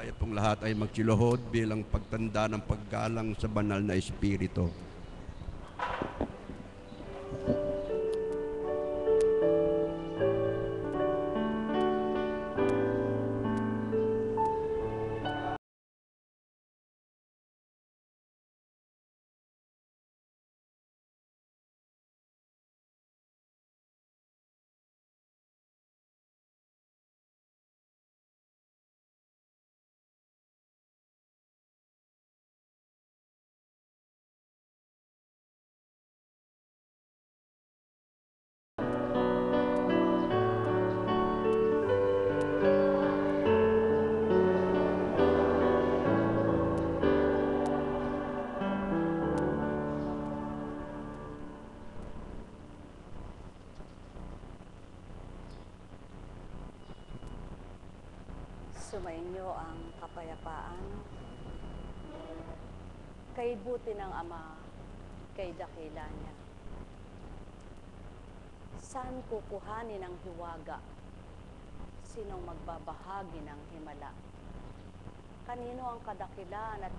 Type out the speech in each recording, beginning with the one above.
Tayo pong lahat ay magsiluhod bilang pagtanda ng paggalang sa banal na Espiritu. Sumainyo ang kapayapaan, kay buti ng Ama, kay dakila niya. Saan kukuhanin ang hiwaga? Sinong magbabahagi ng himala? Kanino ang kadakilaan at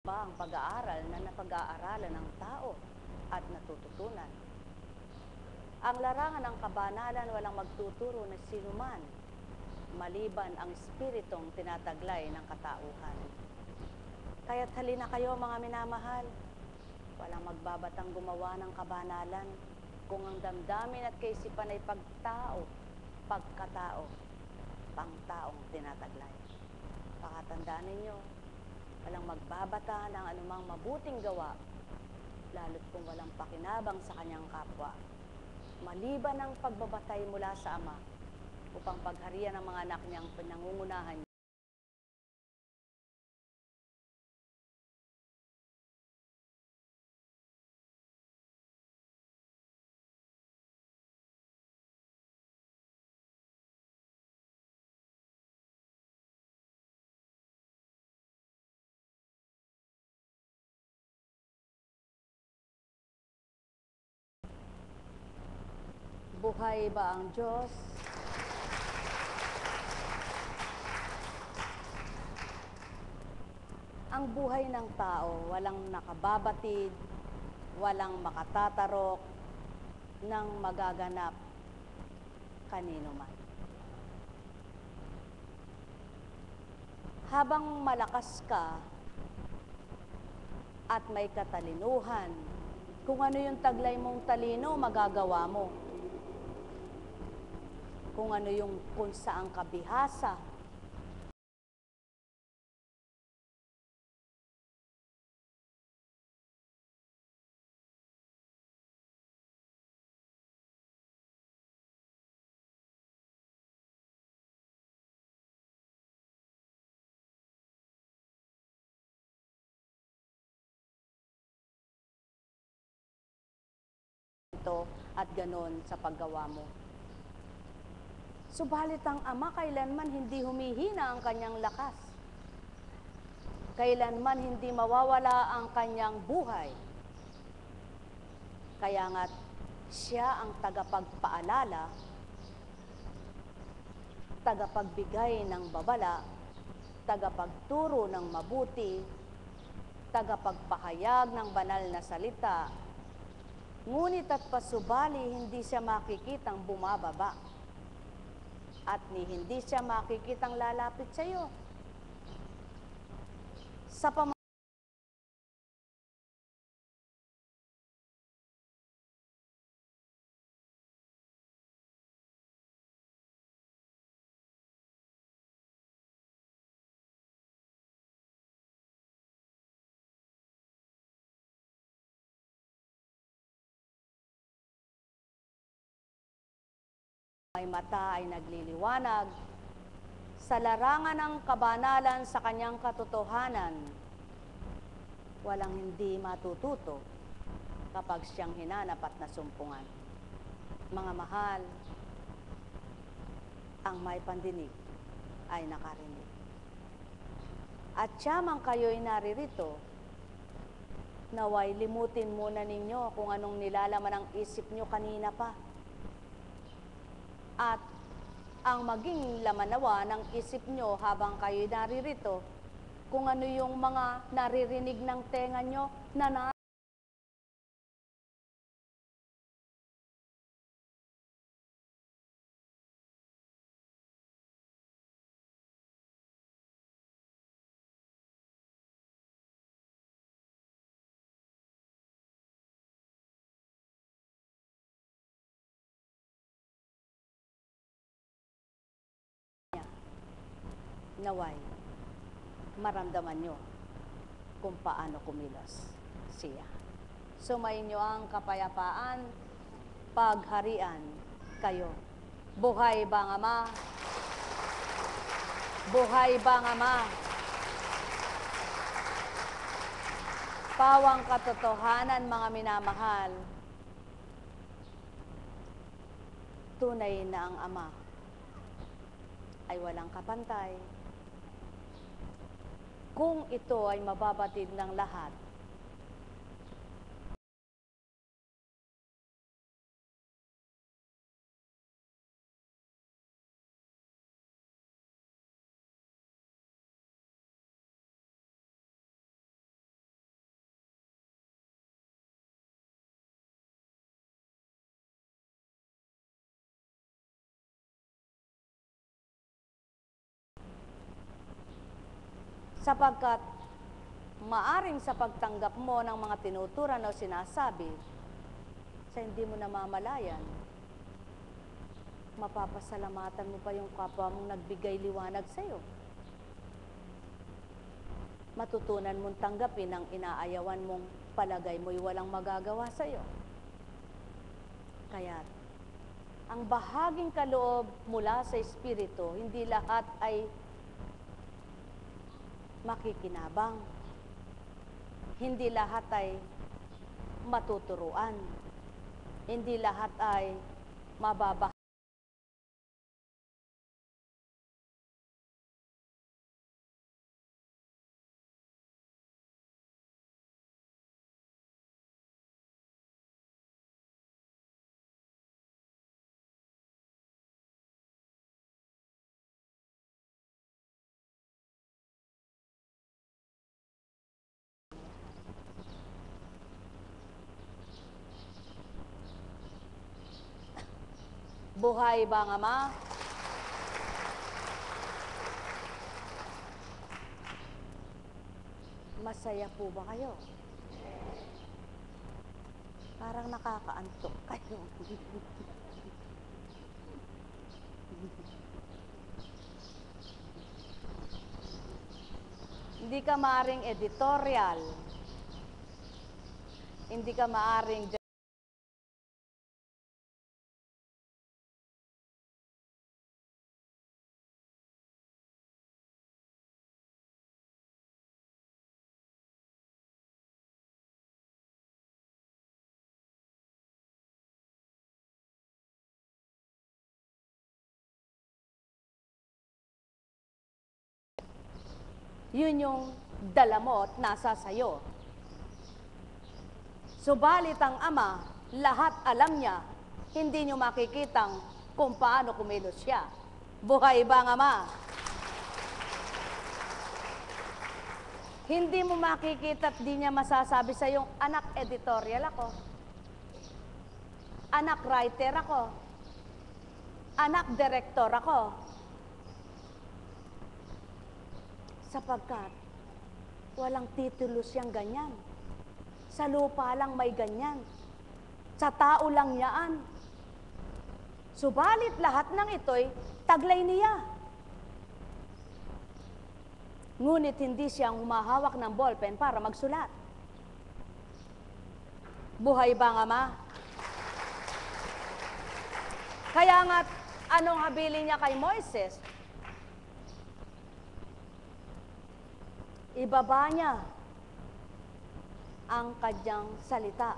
ba ang pag-aaral na napag-aaralan ng tao at natututunan? Ang larangan ng kabanalan walang magtuturo na sinuman, maliban ang espiritong tinataglay ng katauhan. Kaya't halina kayo mga minamahal, walang magbabatang gumawa ng kabanalan kung ang damdamin at kaisipan ay pagtao, pagkatao, pangtaong tinataglay. Pakatandaan ninyo, walang magbabata ng anumang mabuting gawa, lalo't kung walang pakinabang sa kanyang kapwa, maliban ang pagbabatay mula sa Ama upang pagharian ng mga anak niyang pinangungunahan. Buhay ba ang Diyos? Ang buhay ng tao, walang nakababatid, walang makatatarok, ng magaganap kanino man. Habang malakas ka at may katalinuhan, kung ano yung taglay mong talino, magagawa mo. Kung ano yung kung saang kabihasa, at ganon sa paggawa mo. Subalit ang Ama kailanman hindi humihina ang kanyang lakas. Kailanman hindi mawawala ang kanyang buhay. Kaya nga't siya ang tagapagpaalala, tagapagbigay ng babala, tagapagturo ng mabuti, tagapagpahayag ng banal na salita. Ngunit at pasubali, hindi siya makikitang bumababa. At hindi siya makikitang lalapit sa iyo. Sa may mata ay nagliliwanag, sa larangan ng kabanalan sa kanyang katotohanan, walang hindi matututo, kapag siyang hinanap at nasumpungan. Mga mahal, ang may pandinig ay nakarinig. At siyamang kayo'y naririto, naway limutin muna ninyo kung anong nilalaman ng isip nyo kanina pa. At ang maging laman nawa ng isip nyo habang kayo'y naririto, kung ano yung mga naririnig ng tenga nyo na naway maramdaman nyo kung paano kumilos siya. Sumayin nyo ang kapayapaan, pagharian kayo. Buhay bang Ama? Buhay bang Ama? Pawang katotohanan, mga minamahal, tunay na ang Ama ay walang kapantay. Kung ito ay mababatid ng lahat, sapagkat maaring sa pagtanggap mo ng mga tinuturan o sinasabi, sa hindi mo namamalayan, mapapasalamatan mo pa yung kapwa mong nagbigay liwanag sa iyo. Matutunan mong tanggapin ang inaayawan mong palagay mo'y walang magagawa sa iyo. Kaya ang bahaging kaloob mula sa Espiritu, hindi lahat ay makikinabang. Hindi lahat ay matuturuan. Hindi lahat ay mababa. Buhay bang Ama? Masaya po ba kayo? Parang nakakaantok kayo. Hindi ka maaring editorial. Hindi ka maaring yun yung dala mo at nasa sayo. Subalit ang Ama, lahat alam niya, hindi nyo makikitang kung paano kumilos siya. Buhay bang Ama? Hindi mo makikita at di niya masasabi sa yung anak editorial ako, anak writer ako, anak director ako. Sapagkat walang titulo siyang ganyan. Sa lupa lang may ganyan. Sa tao lang yaan. Subalit lahat ng ito'y taglay niya. Ngunit hindi siyang humahawak ng ballpen para magsulat. Buhay bang Ama? Kaya nga, anong habilin niya kay Moises? Ibaba niya ang kanyang salita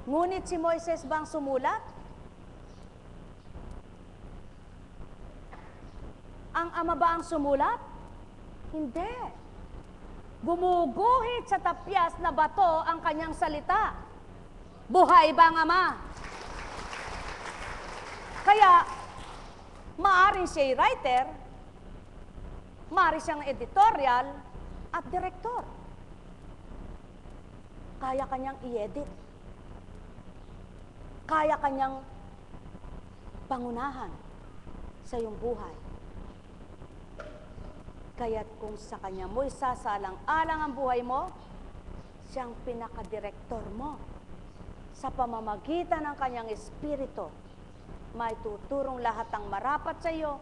Ngunit si Moises bang sumulat? Ang ama ba ang sumulat? Hindi. Gumuguhit sa tapyas na bato ang kanyang salita. Buhay ba ang ama? Kaya, maaring siya'y writer, maaring siyang editorial, at direktor. Kaya kanyang i-edit. Kaya kanyang pangunahan sa iyong buhay. Kaya't kung sa kanya mo'y sasalang-alang ang buhay mo, siyang pinakadirektor mo. Sa pamamagitan ng kanyang espiritu, may tuturong lahat ng marapat sa iyo,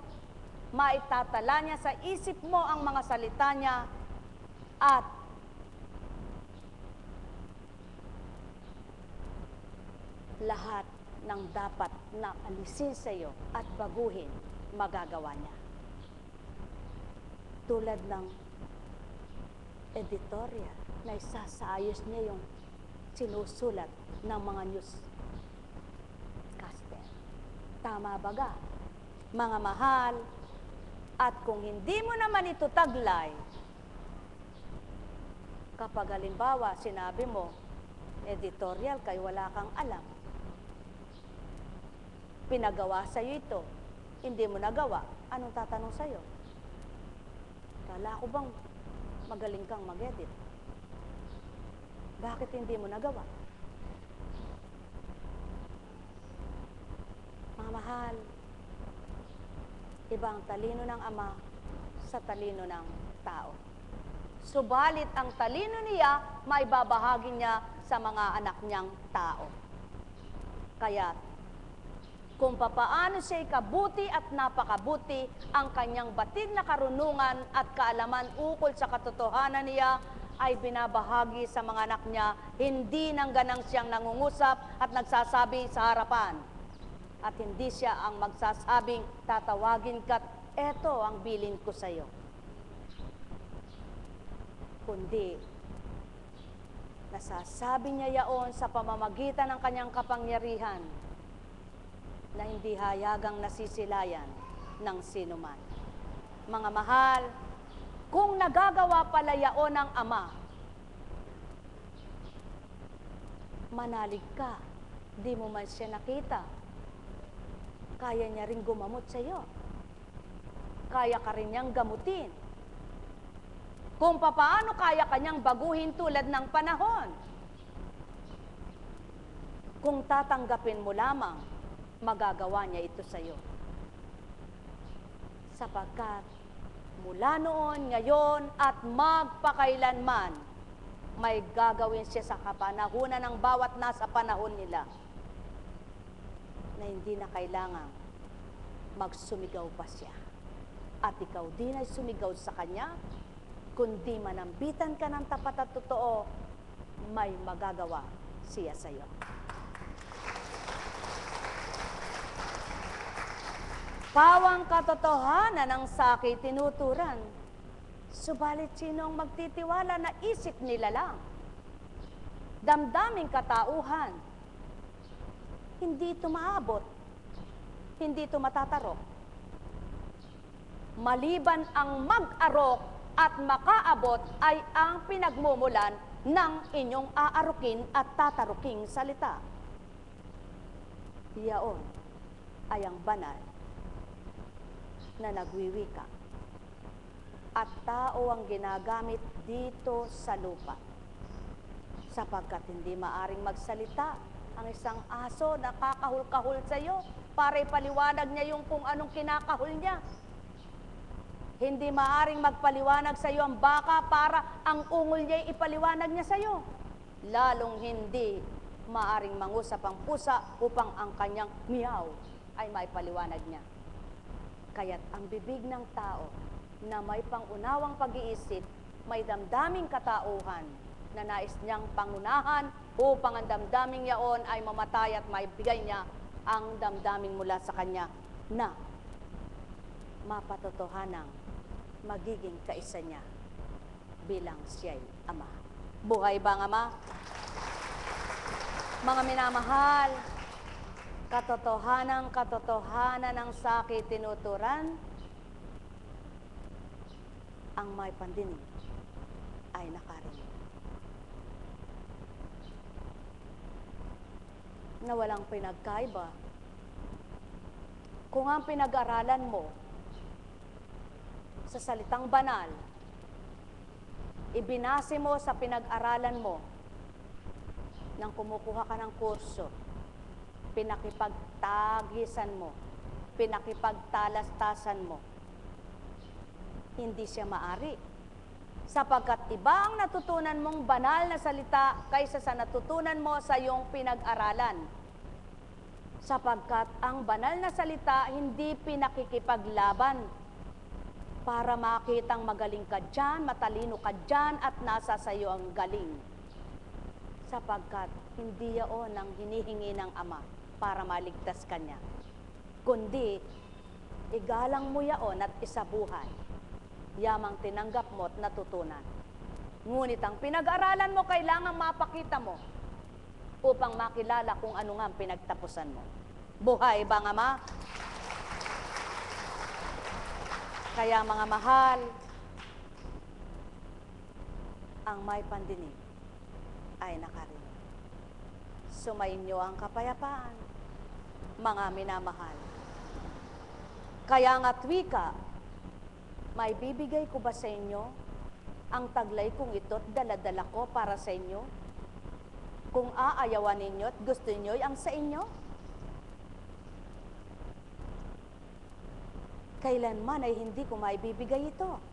maitatala niya sa isip mo ang mga salita niya, at lahat ng dapat na alisin sa iyo at baguhin, magagawa niya. Tulad ng editorial na isasaayos niya yung sinusulat ng mga newscaster. Tama baga? Mga mahal, at kung hindi mo naman ito taglay, kapag halimbawa sinabi mo, editorial kay wala kang alam, pinagawa sa'yo ito, hindi mo nagawa, anong tatanong sa'yo? Kala ko bang magaling kang mag-edit? Bakit hindi mo nagawa? Mga mahal, ibang talino ng ama sa talino ng tao. Subalit ang talino niya, may babahagi niya sa mga anak niyang tao. Kaya, kung papaano siya'y kabuti at napakabuti, ang kanyang batid na karunungan at kaalaman ukol sa katotohanan niya ay binabahagi sa mga anak niya, hindi nang ganang siyang nangungusap at nagsasabi sa harapan. At hindi siya ang magsasabing, tatawagin ka't eto ang bilin ko sa iyo. Kundi, nasasabi niya yaon sa pamamagitan ng kanyang kapangyarihan, na hindi hayagang nasisilayan ng sinuman. Mga mahal, kung nagagawa pala yaon ng ama, manalig ka, di mo man siya nakita. Kaya niya rin gumamot sa iyo. Kaya ka rin niyang gamutin. Kung papaano kaya kanyang baguhin tulad ng panahon. Kung tatanggapin mo lamang, magagawa niya ito sa iyo. Sapagkat mula noon, ngayon, at magpakailanman, may gagawin siya sa kapanahunan ng bawat nasa panahon nila, na hindi na kailangang magsumigaw pa siya. At ikaw din ay sumigaw sa kanya, kundi manambitan ka ng tapat at totoo, may magagawa siya sa iyo. Pawang katotohanan ng sakit tinuturan, subalit sinong magtitiwala na isip nila lang? Damdaming katauhan, hindi ito maabot, hindi ito matatarok. Maliban ang mag-arok at makaabot ay ang pinagmumulan ng inyong aarukin at tataruking salita. Iyaon ay ang banal na nagwiwika at tao ang ginagamit dito sa lupa, sapagkat hindi maaring magsalita ang isang aso na kakahul-kahul sa iyo para ipaliwanag niya yung kung anong kinakahul niya. Hindi maaring magpaliwanag sa iyo ang baka para ang ungol niya ipaliwanag niya sa iyo. Lalong hindi maaring mangusap ang pusa upang ang kanyang miyaw ay maipaliwanag niya. Kaya't ang bibig ng tao na may pangunawang pag-iisip, may damdaming katauhan na nais niyang pangunahan upang ang damdaming yaon ay mamatay at maibigay niya ang damdaming mula sa kanya na mapatotohanang magiging kaisa niya bilang siya'y ama. Buhay ba ang ama? Mga minamahal, katotohanan ng sakit tinuturan, ang may pandinig ay nakarinig. Na walang pinagkaiba. Kung ang pinag-aralan mo sa salitang banal, ibinase mo sa pinag-aralan mo nang kumukuha ka ng kurso, pinakipagtagisan mo, pinakipagtalastasan mo, hindi siya maari. Sapagkat iba ang natutunan mong banal na salita kaysa sa natutunan mo sa iyong pinag-aralan. Sapagkat ang banal na salita hindi pinakikipaglaban para makitang magaling ka dyan, matalino ka dyan, at nasa sa iyo ang galing. Sapagkat hindi yaon ang hinihingi ng Ama para maligtas ka niya, kundi igalang mo yaon at isabuhay, yamang tinanggap mo at natutunan. Ngunit ang pinag-aralan mo kailangan mapakita mo upang makilala kung ano nga ang pinagtapusan mo. Buhay bang Ama? Kaya mga mahal, ang may pandinig ay nakarinig. Sumainyo ang kapayapaan, mga minamahal. Kaya nga't wika, may bibigay ko ba sa inyo ang taglay kong ito't dala-dala ko para sa inyo? Kung aayawan ninyo at gusto ninyo ang sa inyo, kailanman ay hindi ko maibibigay ito.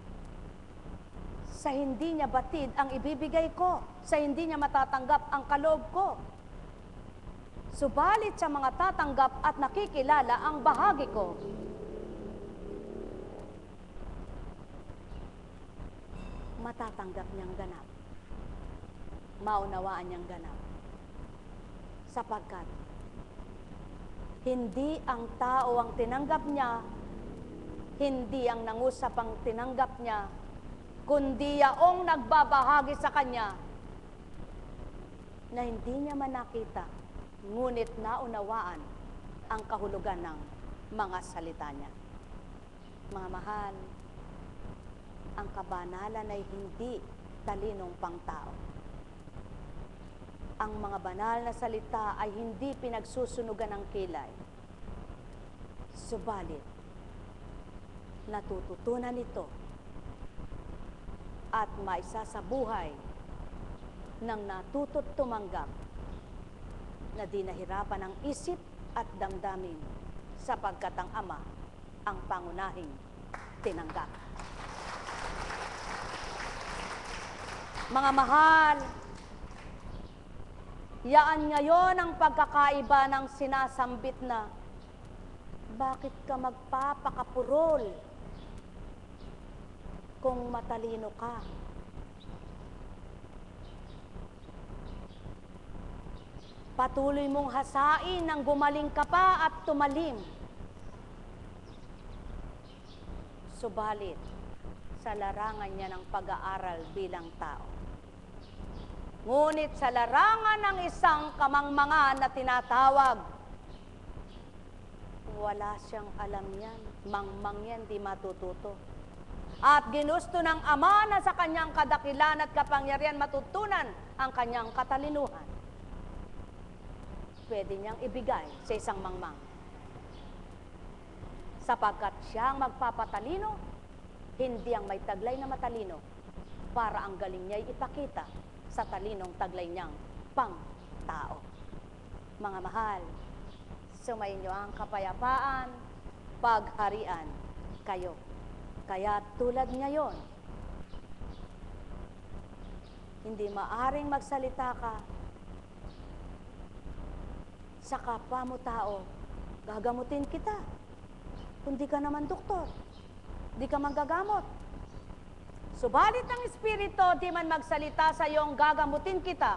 Sa hindi niya batid ang ibibigay ko, sa hindi niya matatanggap ang kaloob ko. Subalit sa mga tatanggap at nakikilala ang bahagi ko, matatanggap niyang ganap. Maunawaan niyang ganap. Sapagkat hindi ang tao ang tinanggap niya, hindi ang nangusap ang tinanggap niya, kundi yaong nagbabahagi sa kanya na hindi niya man nakita, ngunit naunawaan ang kahulugan ng mga salita niya. Mga mahal, ang kabanalan ay hindi talinong pangtao. Ang mga banal na salita ay hindi pinagsusunugan ng kilay. Subalit, natututunan ito at maisa sa buhay ng natuto't tumanggap na di nahirapan ang isip at damdamin sapagkat ang Ama ang pangunahing tinanggap. Mga mahal, yaan ngayon ang pagkakaiba ng sinasambit na bakit ka magpapakapurol kung matalino ka? Patuloy mong hasain nang gumaling ka pa at tumalim. Subalit, sa larangan niya ng pag-aaral bilang tao. Ngunit sa larangan ng isang kamangmangan na tinatawag, wala siyang alam yan. Mangmang yan, di matututo. At ginusto ng Ama na sa kanyang kadakilan at kapangyarihan matutunan ang kanyang katalinuhan. Pwede niyang ibigay sa isang mangmang. Sapagkat siya ang magpapatalino, hindi ang may taglay na matalino, para ang galing niya'y ipakita sa talinong taglay niyang pang-tao. Mga mahal, sumainyo ang kapayapaan, pagharian kayo. Kaya tulad ngayon, hindi maaring magsalita ka sa kapwa mo tao, gagamutin kita. Kundi ka naman doktor, di ka manggagamot. Subalit ang Espiritu, di man magsalita sa iyong gagamutin kita.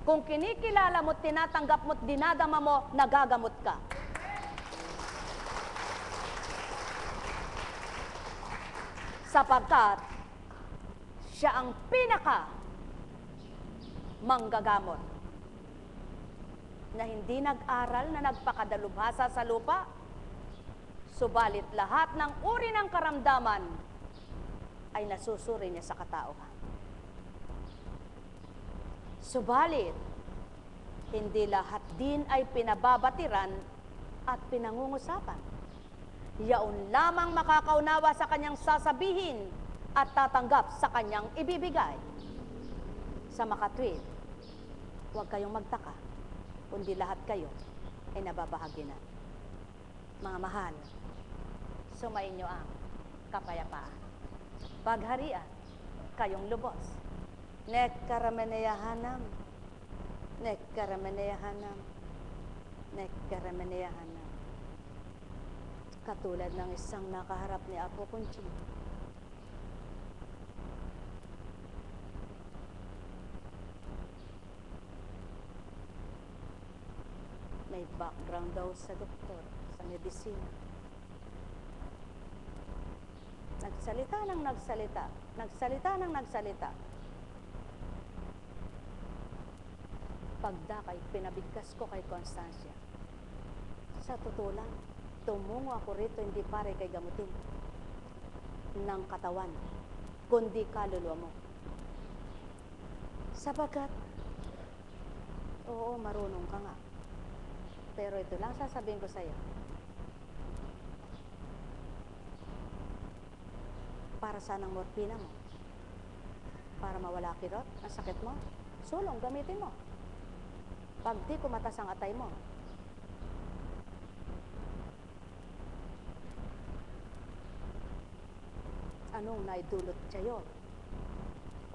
Kung kinikilala mo't tinatanggap mo't dinadama mo, nagagamot ka. Sapagkat siya ang pinaka manggagamot. na hindi nag-aral na nagpakadalubhasa sa lupa. Subalit lahat ng uri ng karamdaman ay nasusuri niya sa katauhan. Subalit, hindi lahat din ay pinababatiran at pinangungusapan. Yaon lamang makakaunawa sa kanyang sasabihin at tatanggap sa kanyang ibibigay. Sa makatwid, huwag kayong magtaka, kundi lahat kayo ay nababahagi na. Mga mahal, sumainyo ang kapayapaan. Pagharian, kayong lubos. Nekkarameneyahanam, nekkarameneyahanam, nekkarameneyahanam. Katulad ng isang nakaharap ni Apo Kunching. May background daw sa doktor, sa medisina. Nagsalita ng nagsalita, nagsalita ng nagsalita. Pagdakay, pinabigkas ko kay Constancia. Sa totoo lang, tumungo ako rito hindi para kay gamutin ng katawan, kundi kaluluwa mo. Sabagat, oo, marunong ka nga. Pero ito lang sasabihin ko sa'yo. Para saan ang morphina mo? Para mawala kirot ang sakit mo? Sulong, gamitin mo. Pag di kumatas ang atay mo, anong naidulot sa'yo?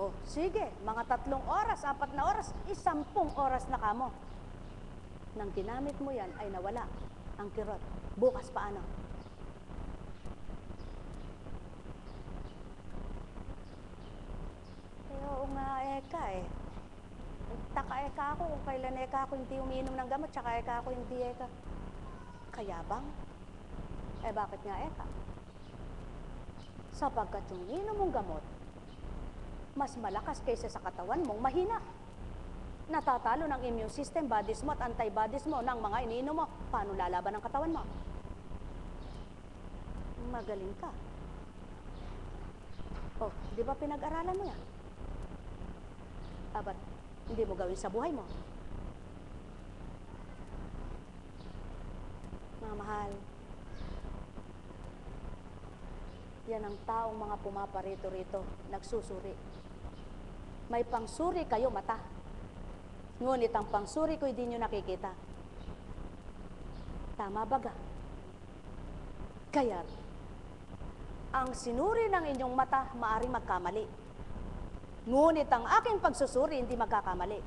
Oh, sige, mga 3 oras, 4 na oras, 10 oras na kamo. Nang ginamit mo yan ay nawala ang kirot. Bukas paano? Oo nga, eka eh. Taka-eka ako kung kailan eka ako hindi umiinom ng gamot, tsaka eka ako hindi eka. Kaya bang? Eh bakit nga eka? Sapagkat yung ininom mong gamot, mas malakas kaysa sa katawan mong mahina. Natatalo ng immune system, bodies mo at antibodies mo ng mga iniinom mo. Paano lalaban ang katawan mo? Magaling ka. Oh, di ba pinag-aralan mo yan? Ba't hindi mo gawin sa buhay mo? Mga mahal, yan ang taong mga pumaparito-rito, nagsusuri. May pangsuri kayo mata. Ngunit ang pangsuri ko hindi nyo nakikita. Tama baga? Kaya, ang sinuri ng inyong mata maaring magkamali. Ngunit ang aking pagsusuri hindi magkakamali.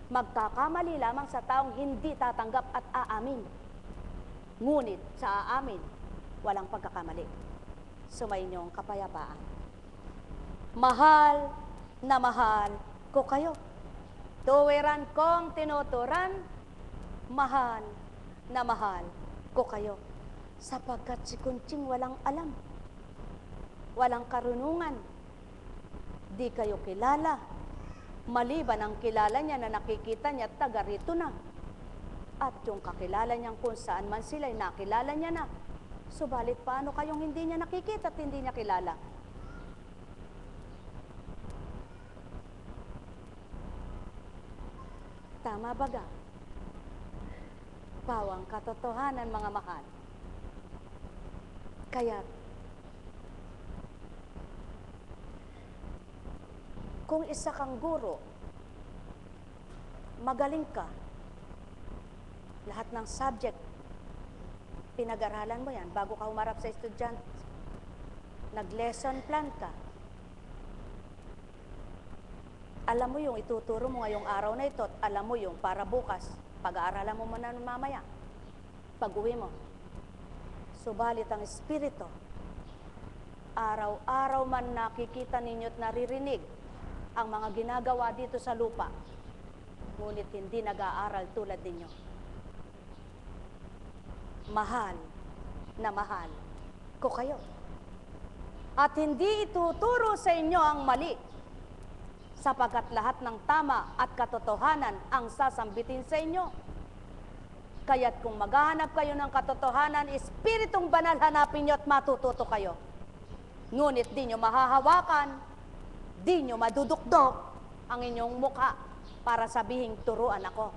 Magkakamali lamang sa taong hindi tatanggap at aamin. Ngunit sa aamin, walang pagkakamali. Sumainyo ang kapayapaan. Mahal na mahal ko kayo. Tuwiran kong tinuturan, mahal na mahal ko kayo. Sapagkat si Kunching walang alam, walang karunungan, di kayo kilala, maliban ang kilala niya na nakikita niya, taga rito na. At yung kakilala niyang kung saan man sila'y nakilala niya na. Subalit paano kayong hindi niya nakikita at hindi niya kilala? Tama baga? Bawang katotohanan, mga mahal. Kaya, kung isa kang guro, magaling ka, lahat ng subject, pinag-aralan mo yan bago ka humarap sa estudyante. Nag-lesson plan ka. Alam mo yung ituturo mo ngayong araw na ito at alam mo yung para bukas, pag-aaralan mo muna mamaya, pag-uwi mo. Subalit ang Espiritu, araw-araw man nakikita ninyo at naririnig ang mga ginagawa dito sa lupa, ngunit hindi nag-aaral tulad ninyo. Mahal na mahal ko kayo. At hindi ituturo sa inyo ang mali, sapagkat lahat ng tama at katotohanan ang sasambitin sa inyo. Kaya't kung maghahanap kayo ng katotohanan, Espiritong Banal hanapin nyo at matututo kayo. Ngunit di nyo mahahawakan, di nyo madudukdok ang inyong mukha para sabihing turuan ako.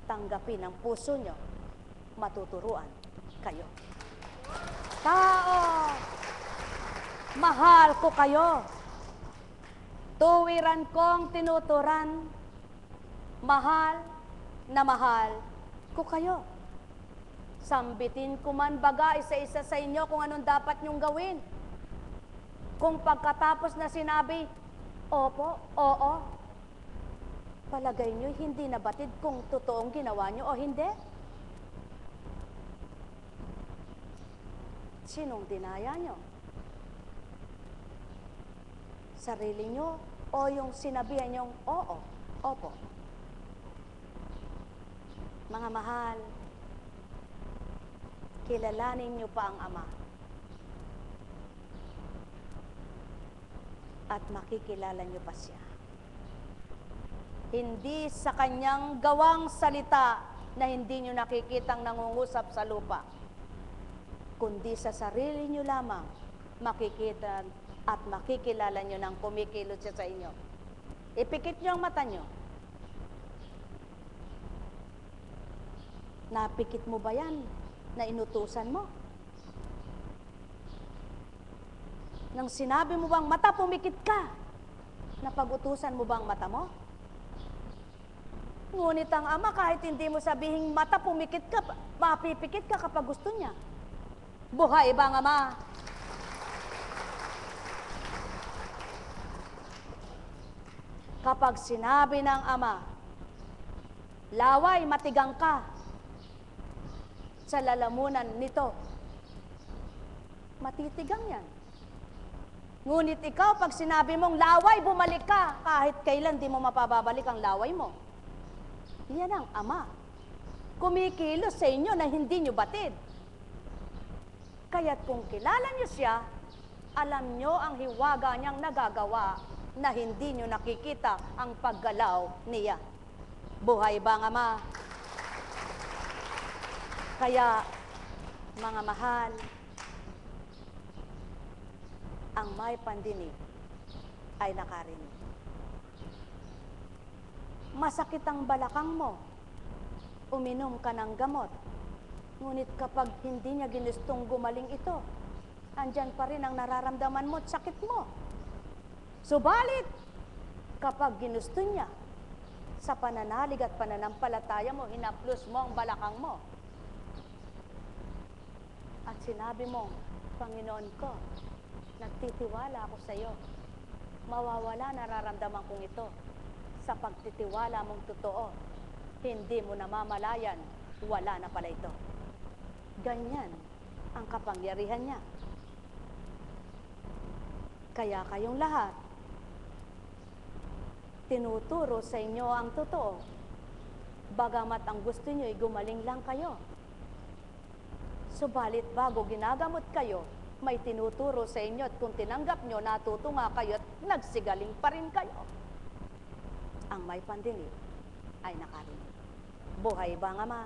Tanggapin ang puso nyo, matuturuan kayo. Tao, mahal ko kayo. Tuwiran kong tinuturan, mahal na mahal ko kayo. Sambitin ko man baga isa-isa sa inyo kung anong dapat nyong gawin. Kung pagkatapos na sinabi, opo, oo, palagay nyo hindi nabatid kung totoong ginawa nyo o hindi? Sinong dinaya nyo? Sarili nyo o yung sinabihan nyong oo, opo? Mga mahal, kilalanin nyo pa ang Ama at makikilala nyo pa siya. Hindi sa kanyang gawang salita na hindi nyo nakikitang nangungusap sa lupa, kundi sa sarili nyo lamang makikita at makikilala nyo ng kumikilot siya sa inyo. Ipikit nyo ang mata nyo. Napikit mo ba yan na inutusan mo? Nang sinabi mo bang mata, pumikit ka? Napag-utusan mo bang mata mo? Ngunit ang Ama, kahit hindi mo sabihing mata, pumikit ka, mapipikit ka kapag gusto niya. Buhay ba ang Ama? Kapag sinabi ng Ama, laway, matigang ka sa lalamunan nito, matitigang yan. Ngunit ikaw, pag sinabi mong laway, bumalik ka, kahit kailan di mo mapababalik ang laway mo. Yan ang Ama. Kumikilos sa inyo na hindi nyo batid. Kaya't kung kilala nyo siya, alam nyo ang hiwaga niyang nagagawa na hindi nyo nakikita ang paggalaw niya. Buhay ba ang Ama? Kaya, mga mahal, ang may pandinig ay nakarinig. Masakit ang balakang mo, uminom ka ng gamot, ngunit kapag hindi niya ginustong gumaling ito, andyan pa rin ang nararamdaman mo at sakit mo. Subalit, kapag ginusto niya, sa pananalig at pananampalataya mo, hinaplos mo ang balakang mo. At sinabi mo, Panginoon ko, nagtitiwala ako sa iyo. Mawawala nararamdaman kong ito. Sa pagtitiwala mong totoo, hindi mo namamalayan, wala na pala ito. Ganyan ang kapangyarihan niya. Kaya kayong lahat, tinuturo sa inyo ang totoo, bagamat ang gusto nyo ay gumaling lang kayo. Subalit bago ginagamot kayo, may tinuturo sa inyo at kung tinanggap nyo, natuto nga kayo at nagsigaling pa rin kayo. Ang may pandinig ay nakarinig. Buhay ba ang Ama?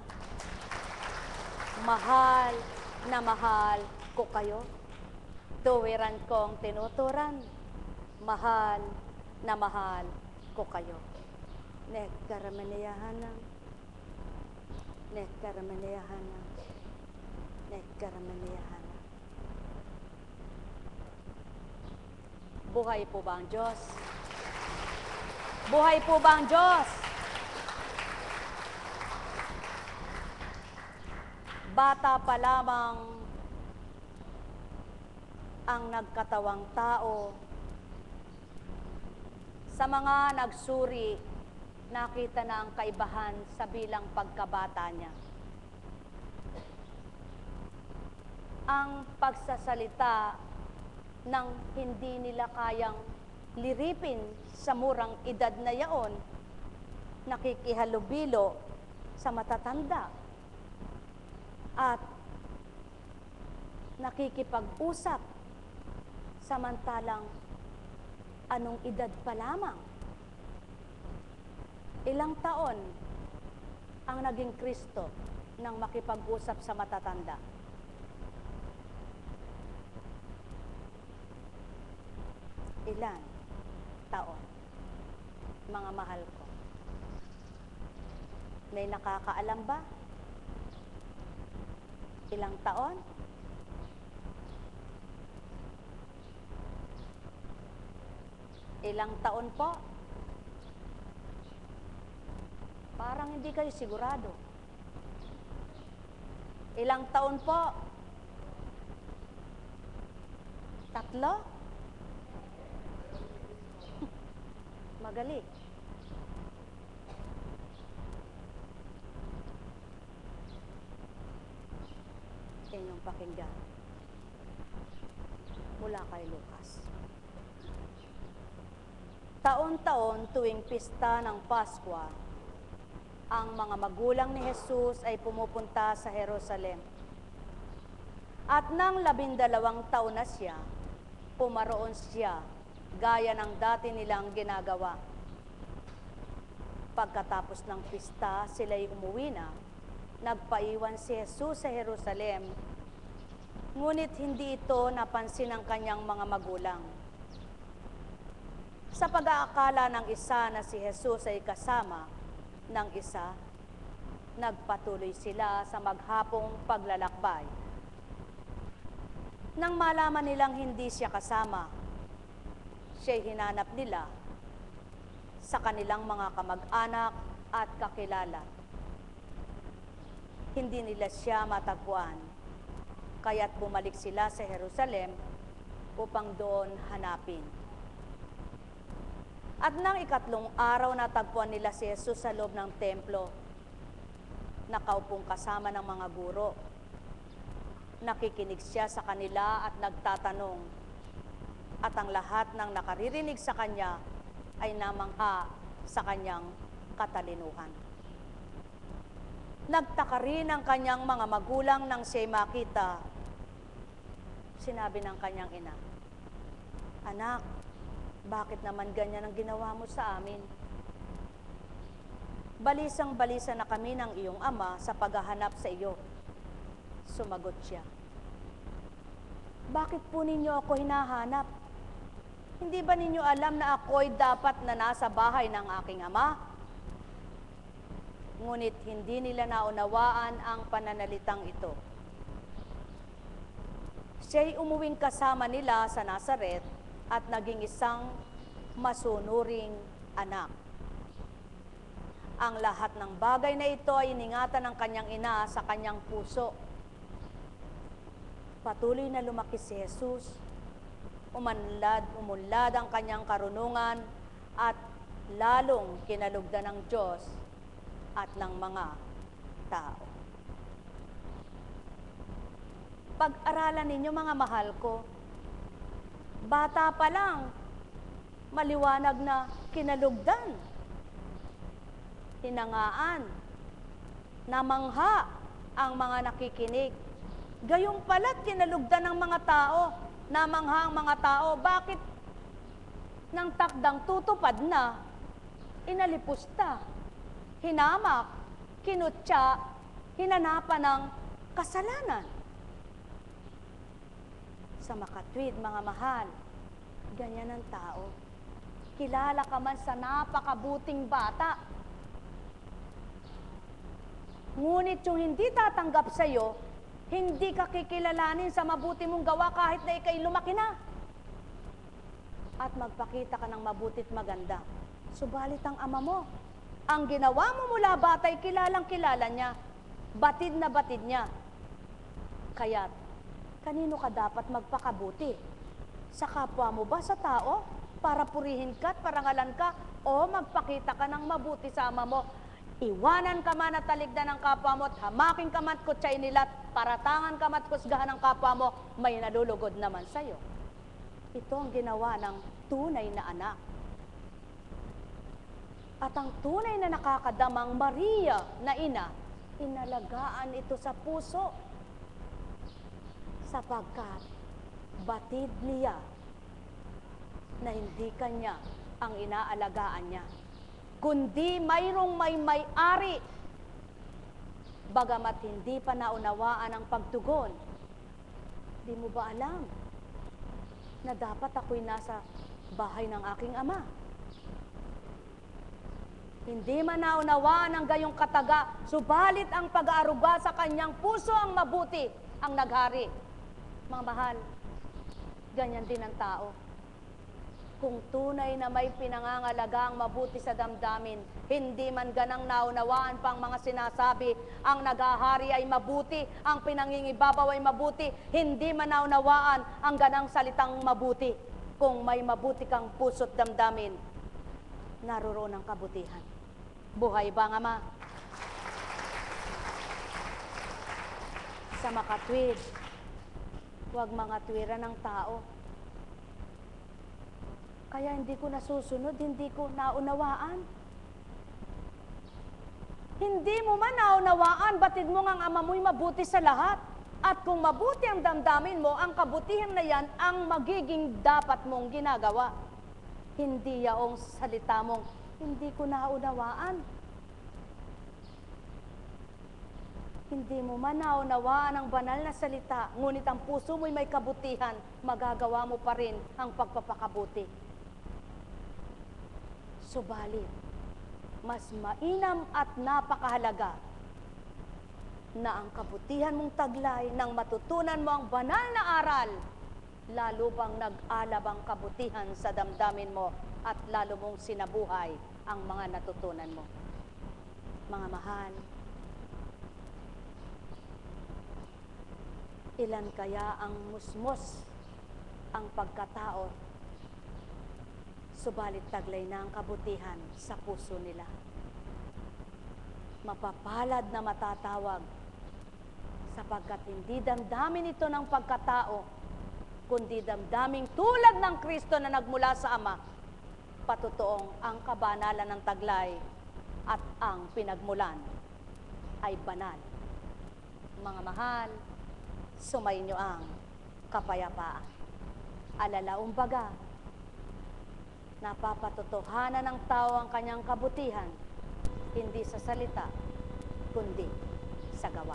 Mahal na mahal ko kayo. Tuwiran kong tinuturan. Mahal na mahal ko kayo. Nekaramanayahana. Nekaramanayahana. Nekaramanayahana. Buhay po ba ang Diyos? Buhay po ba ang Diyos? Bata pa lamang ang nagkatawang tao. Sa mga nagsuri, nakita na ang kaibahan sa bilang pagkabata niya. Ang pagsasalita ng hindi nila kayang liripin sa murang edad na yaon, nakikihalubilo sa matatanda at nakikipag-usap samantalang Anong edad pa lamang? Ilang taon ang naging Kristo nang makipag-usap sa matatanda? Ilan taon? Mga mahal ko. May nakakaalam ba? Ilang taon? Ilang taon po? Parang hindi kayo sigurado. Ilang taon po? 3? Magaling. Inyong pakinggan. Mula kay Lucas. Taon-taon tuwing pista ng Paskwa, ang mga magulang ni Jesus ay pumupunta sa Jerusalem. At nang 12 taon na siya, pumaroon siya gaya ng dati nilang ginagawa. Pagkatapos ng pista, sila'y umuwi na. Nagpaiwan si Jesus sa Jerusalem, ngunit hindi ito napansin ng kanyang mga magulang. Sa pag-aakala ng isa na si Jesus ay kasama ng isa, nagpatuloy sila sa maghapong paglalakbay. Nang malaman nilang hindi siya kasama, siya'y hinanap nila sa kanilang mga kamag-anak at kakilala. Hindi nila siya matagpuan, kaya't bumalik sila sa Jerusalem upang doon hanapin. At nang 3 araw natagpuan nila si Jesus sa loob ng templo, nakaupong kasama ng mga guro. Nakikinig siya sa kanila at nagtatanong, at ang lahat ng nakaririnig sa kanya ay namangha sa kanyang katalinuhan. Nagtaka rin ang kanyang mga magulang nang siya'y makita. Sinabi ng kanyang ina, "Anak, bakit naman ganyan ang ginawa mo sa amin? Balisang-balisa na kami ng iyong ama sa paghahanap sa iyo." Sumagot siya, "Bakit po ninyo ako hinahanap? Hindi ba ninyo alam na ako'y dapat na nasa bahay ng aking ama?" Ngunit hindi nila naunawaan ang pananalitang ito. Siya'y umuwing kasama nila sa Nazaret at naging isang masunuring anak. Ang lahat ng bagay na ito ay iningatan ng kanyang ina sa kanyang puso. Patuloy na lumaki si Jesus. Umunlad ang kanyang karunungan at lalong kinalugdan ng Diyos at ng mga tao. Pag-aralan ninyo, mga mahal ko, bata pa lang, maliwanag na kinalugdan, hinangaan, namangha ang mga nakikinig. Gayong pala't kinalugdan ng mga tao, namangha ang mga tao. Bakit nang takdang tutupad na, inalipusta, hinamak, kinutya, hinanapan ng kasalanan? Sa makatwid, mga mahal, ganyan ang tao. Kilala ka man sa napakabuting bata, ngunit yung hindi tatanggap sa iyo, hindi ka kikilalanin sa mabuti mong gawa kahit na ikay lumaki na. At magpakita ka ng mabuti't maganda. Subalit ang ama mo, ang ginawa mo mula batay, kilalang-kilala niya, batid na batid niya. Kaya't, kanino ka dapat magpakabuti? Sa kapwa mo ba, sa tao? Para purihin ka at parangalan ka? O magpakita ka ng mabuti sa ama mo? Iwanan ka man at taligdan ng kapwa mo at hamakin ka man at kutsay nila at paratangan ka man at kusgahan ng kapwa mo, may nalulugod naman sa'yo. Ito ang ginawa ng tunay na anak. At ang tunay na nakakadamang Maria na ina, inalagaan ito sa puso, sapagkat batid niya na hindi kanya ang inaalagaan niya, kundi mayroong may-ari. Bagamat hindi pa naunawaan ang pagtugon, di mo ba alam na dapat ako'y nasa bahay ng aking ama? Hindi man naunawaan ang gayong kataga, subalit ang pag-aaruga sa kanyang puso ang mabuti ang naghari. Mga mahal, ganyan din ang tao. Kung tunay na may pinangangalagang mabuti sa damdamin, hindi man ganang naunawaan pang mga sinasabi, ang naghahari ay mabuti, ang pinangingibabaw ay mabuti, hindi man naunawaan ang ganang salitang mabuti. Kung may mabuti kang puso't damdamin, naroroon ang kabutihan. Buhay ba nga, Ma? Sa makatwid, huwag mga tuwiran ng tao. Kaya hindi ko nasusunod, hindi ko naunawaan. Hindi mo man naunawaan, batid mo ngang ama mo'y mabuti sa lahat. At kung mabuti ang damdamin mo, ang kabutihan na yan ang magiging dapat mong ginagawa. Hindi yaong salita mong, hindi ko naunawaan. Hindi mo man naunawaan ang banal na salita, ngunit ang puso mo'y may kabutihan, magagawa mo pa rin ang pagpapakabuti. Subalit, mas mainam at napakahalaga na ang kabutihan mong taglay nang matutunan mo ang banal na aral, lalo bang nag-alab ang kabutihan sa damdamin mo at lalo mong sinabuhay ang mga natutunan mo. Mga mahal, ilan kaya ang musmos ang pagkatao, subalit taglay na ang kabutihan sa puso nila. Mapapalad na matatawag, sapagkat hindi damdamin ito ng pagkatao, kundi damdaming tulad ng Kristo na nagmula sa Ama, patutoong ang kabanalan ng taglay at ang pinagmulan ay banal. Mga mahal, sumainyo ang kapayapaan. Alalaong baga, napapatotohanan ng tao ang kanyang kabutihan, hindi sa salita, kundi sa gawa.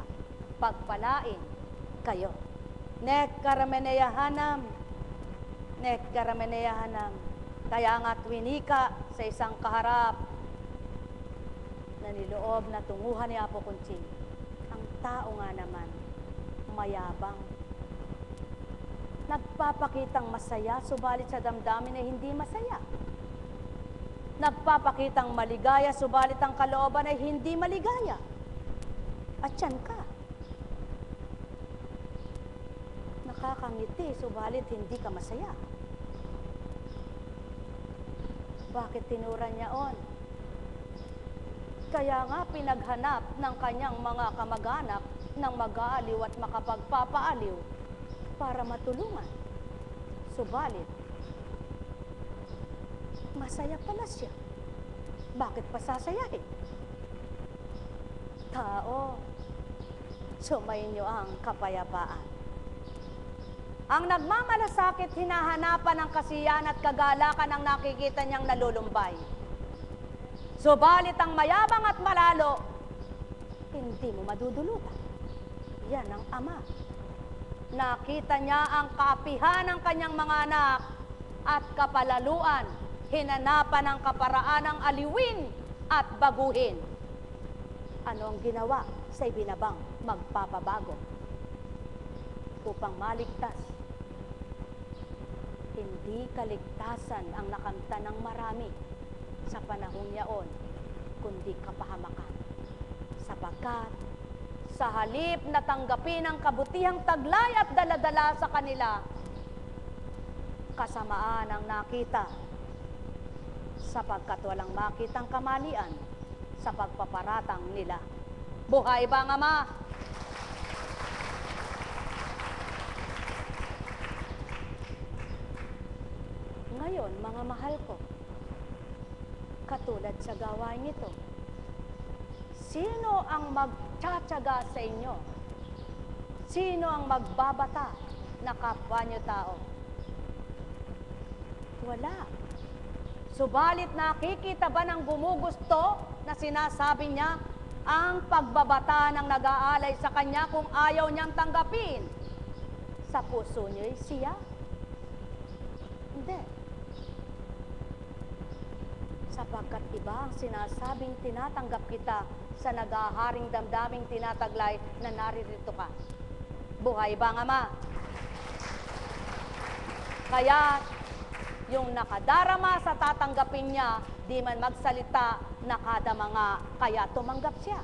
Pagpalain kayo. Nek karameneyahanam. Kaya nga't winika sa isang kaharap na niloob na tunguhan ni Apo Kunching. Ang tao nga naman, mayabang. Nagpapakitang masaya, subalit sa damdamin ay hindi masaya. Nagpapakitang maligaya, subalit ang kalooban ay hindi maligaya. At yan ka. Nakakangiti, subalit hindi ka masaya. Bakit tinura niya on? Kaya nga pinaghanap ng kanyang mga kamag-anak ng mag-aaliw at makapagpapaaliw para matulungan. Subalit, masaya pala siya. Bakit pa sasayahin? Tao, sumainyo ang kapayapaan. Ang nagmamalasakit, hinahanapan ng kasiyahan at kagalakan ang nakikita niyang nalulumbay. Subalit ang mayabang at malalo, hindi mo madudulutan. Yan ang Ama. Nakita niya ang kaapihan ng kanyang mga anak at kapalaluan, hinanapan ang kaparaan ng aliwin at baguhin. Ano ang ginawa sa ibinabang magpapabago upang maligtas? Hindi kaligtasan ang nakamta ng marami sa panahong yaon, kundi kapahamakan. Sapagkat sa halip na tanggapin ang kabutihang taglay at daladala sa kanila, kasamaan ang nakita, sapagkat walang makitang kamalian sa pagpaparatang nila. Buhay ba ang Ama? Ngayon, mga mahal ko, katulad sa gawain ito, sino ang magtsatsaga sa inyo? Sino ang magbabata na kapwa niyo tao? Wala. Subalit nakikita ba ng gumugusto na sinasabi niya ang pagbabata ng nag-aalay sa kanya kung ayaw niyang tanggapin? Sa puso niyo'y siya? Hindi. Sapagkat iba ang sinasabing tinatanggap kita sa nag-aharing damdaming tinataglay na naririto ka. Buhay ba ang Ama? Kaya yung nakadarama sa tatanggapin niya, di man magsalita, nakadama nga, kaya tumanggap siya.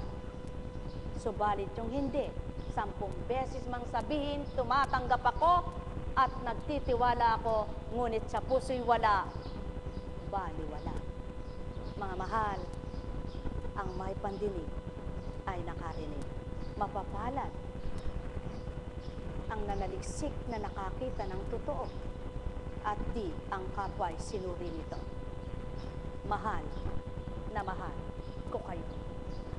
Subalit yung hindi, 10 beses mang sabihin, tumatanggap ako at nagtitiwala ako, ngunit sa puso'y wala, baliwala. Mga mahal, ang may pandinig ay nakarinig. Mapapalad ang nanaliksik na nakakita ng totoo at di ang kapwa'y sinuri nito. Mahal na mahal ko kayo.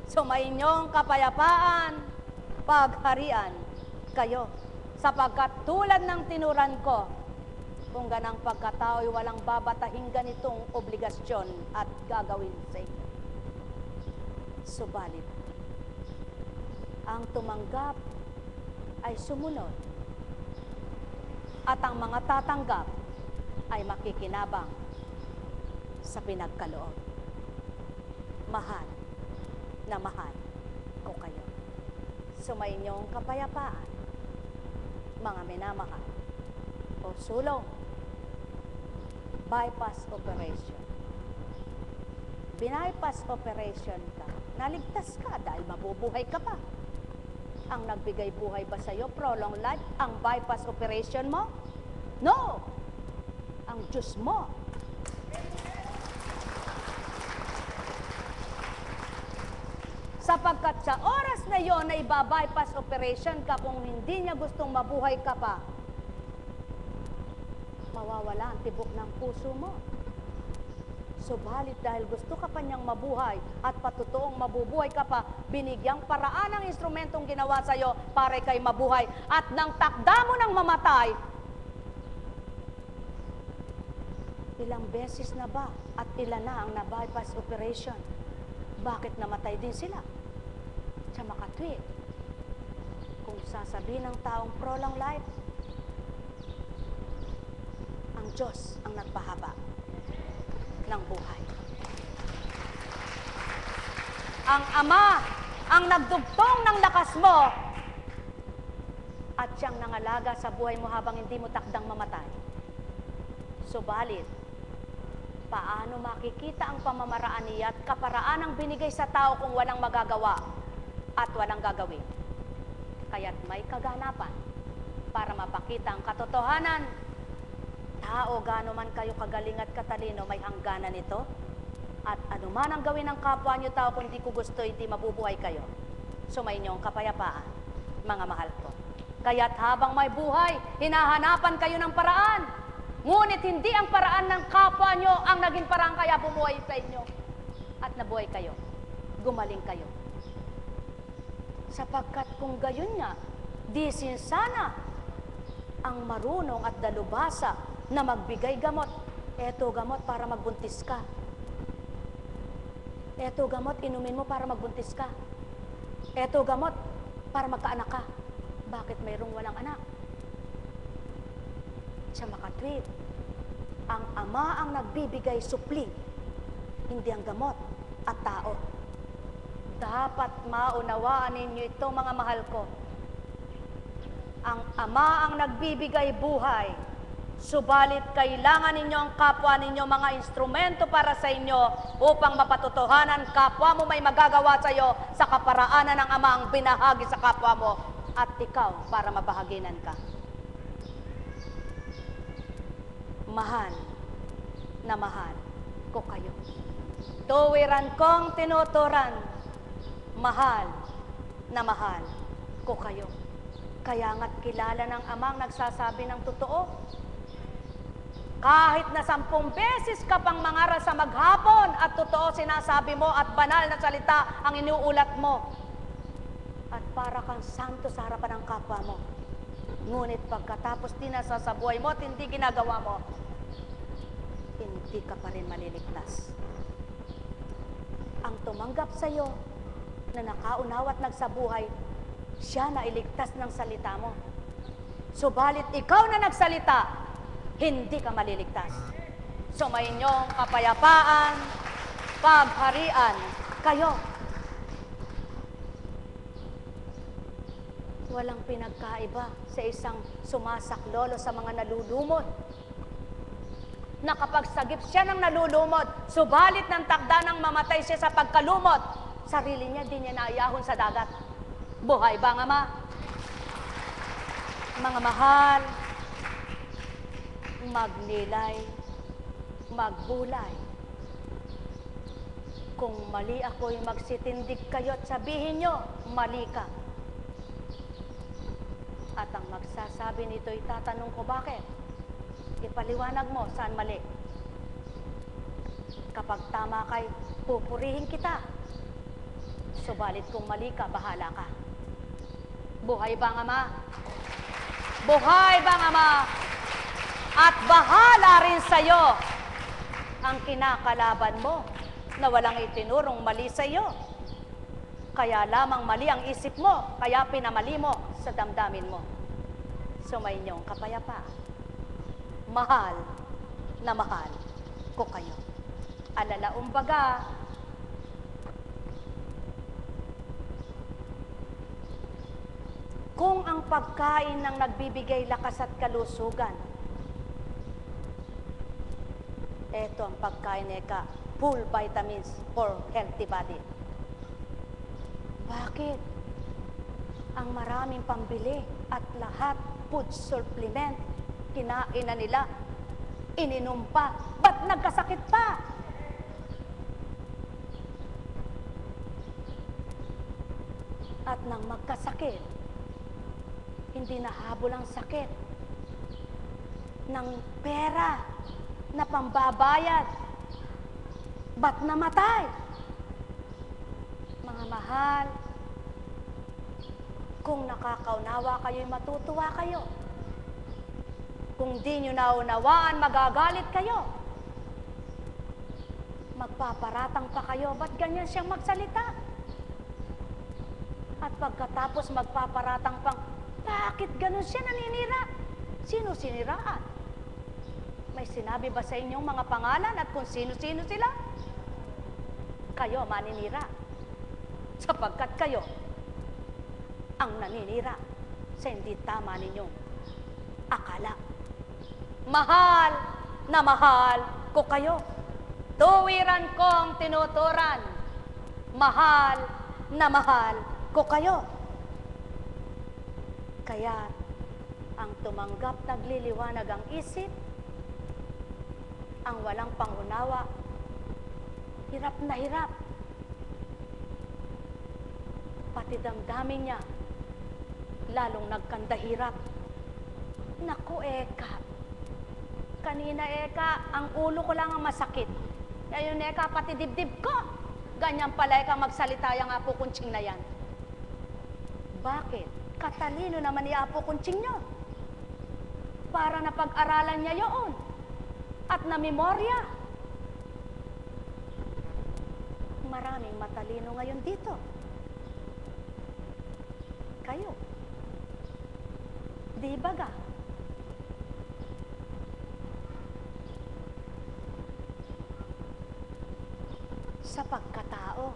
Sumainyong kapayapaan, pagharian kayo, sapagkat tulad ng tinuran ko, kung ganang pagkatao'y walang babatahing ganitong obligasyon at gagawin sa inyo. Subalit, ang tumanggap ay sumunod, at ang mga tatanggap ay makikinabang sa pinagkaloob. Mahal na mahal ko kayo. Sumainyong kapayapaan, mga minamahal. O sulong, bypass operation. Bypass operation ka, naligtas ka dahil mabubuhay ka pa. Ang nagbigay buhay ba sa'yo, prolong life, ang bypass operation mo? No! Ang Diyos mo. Sapagkat sa oras na yon na iba-bypass operation ka, kung hindi niya gustong mabuhay ka pa, mawawala ang tibok ng puso mo. Subalit dahil gusto ka pa niyang mabuhay at patutuong mabubuhay ka pa, binigyang paraan ang instrumentong ginawa sa'yo para kay mabuhay. At nang takda mo ng mamatay, ilang beses na ba at ilan na ang na-bypass operation? Bakit namatay din sila? Sa makatwid. Kung sasabihin ng taong prolong life, ang Diyos ang nagpahaba ng buhay. Ang Ama ang nagdugtong ng lakas mo at siyang nangalaga sa buhay mo habang hindi mo takdang mamatay. Subalit, paano makikita ang pamamaraan niya at kaparaan ang binigay sa tao kung walang magagawa at walang gagawin? Kaya't may kaganapan para mapakita ang katotohanan. Tao, gaano man kayo kagaling at katalino, may hangganan ito. At anuman ang gawin ng kapwa niyo tao, kung di ko gusto, hindi mabubuhay kayo. Sumainyo ang kapayapaan, mga mahal ko. Kaya't habang may buhay, hinahanapan kayo ng paraan. Ngunit hindi ang paraan ng kapwa nyo ang naging paraan kaya bumuhay sa inyo. At nabuhay kayo. Gumaling kayo. Sapagkat kung gayon nga, di sinsana ang marunong at dalubhasa na magbigay gamot. Eto gamot para magbuntis ka. Eto gamot, inumin mo para magbuntis ka. Eto gamot para magkaanak ka. Bakit mayroong walang anak? Sa makatwid, ang Ama ang nagbibigay supling, hindi ang gamot at tao. Dapat maunawaan ninyo ito, mga mahal ko. Ang Ama ang nagbibigay buhay, subalit kailangan ninyo ang kapwa ninyo mga instrumento para sa inyo upang mapatotohanan kapwa mo may magagawa sa iyo sa kaparaanan ng Ama ang binahagi sa kapwa mo at ikaw para mabahaginan ka. Mahal na mahal ko kayo. Tuwiran kong tinuturan, mahal na mahal ko kayo. Kaya nga't kilala ng Amang nagsasabi ng totoo. Kahit na 10 beses ka pang mangaral sa maghapon at totoo sinasabi mo at banal na salita ang iniuulat mo. At para kang santo sa harapan ng kapwa mo. Ngunit pagkatapos din sa buhay mo at hindi ginagawa mo, hindi ka pa rin maliligtas. Ang tumanggap sa iyo na nakaunawa at nagsabuhay, siya na iligtas ng salita mo. Subalit ikaw na nagsalita, hindi ka maliligtas. Sumayinyong kapayapaan, pagharian kayo. Walang pinagkaiba sa isang sumasaklolo sa mga nalulumod. Nakapagsagip siya ng nalulumod, subalit ng takda ng mamatay siya sa pagkalumot, sarili niya di niya naayahon sa dagat. Buhay ba ang Ama? Mga mahal, magnilay, magbulay. Kung mali ako'y magsitindig kayo at sabihin nyo, mali ka. At ang magsasabi nito, itatanong ko bakit? Ipaliwanag mo saan mali. Kapag tama kay, pupurihin kita. Subalit kung mali ka, bahala ka. Buhay ba ang Ama? Buhay ba ang Ama? At bahala rin sa'yo ang kinakalaban mo na walang itinurong mali sa'yo. Kaya lamang mali ang isip mo, kaya pinamali mo sa damdamin mo. Sumayinyong kapayapaan. Mahal na mahal ko kayo. Alalaumbaga, kung ang pagkain ng nagbibigay lakas at kalusugan, eto ang pagkain neka, full vitamins for healthy body. Bakit? Ang maraming pambili at lahat food supplement, kinain na nila, ininom pa, ba't nagkasakit pa? At nang magkasakit, hindi nahabol ang sakit ng pera na pambabayad, ba't namatay? Mga mahal, kung nakakaunawa kayo'y matutuwa kayo. Kung di nyo naunawaan, magagalit kayo. Magpaparatang pa kayo, ba't ganyan siyang magsalita? At pagkatapos magpaparatang pang, bakit ganun siya naninira? Sino siniraan? May sinabi ba sa inyong mga pangalan at kung sino-sino sila? Kayo maninira. Sapagkat kayo ang naninira sa hindi tama ninyong akala. Mahal na mahal ko kayo. Tuwiran kong tinuturan. Mahal na mahal ko kayo. Kaya ang tumanggap nagliliwanag ang isip, ang walang pangunawa, hirap na hirap. Pati damdamin niya, lalong nagkandahirap. Naku, Eka. Kanina, Eka, ang ulo ko lang ang masakit. Ngayon, Eka, pati dibdib ko. Ganyan pala, Eka, magsalita yung Apo Kunching na yan. Bakit? Katalino naman ni Apo Kunching nyo. Para napag-aralan niya yun. At na-memorya. Maraming matalino ngayon dito. Kayo. Di ba ga? Sa pagkatao.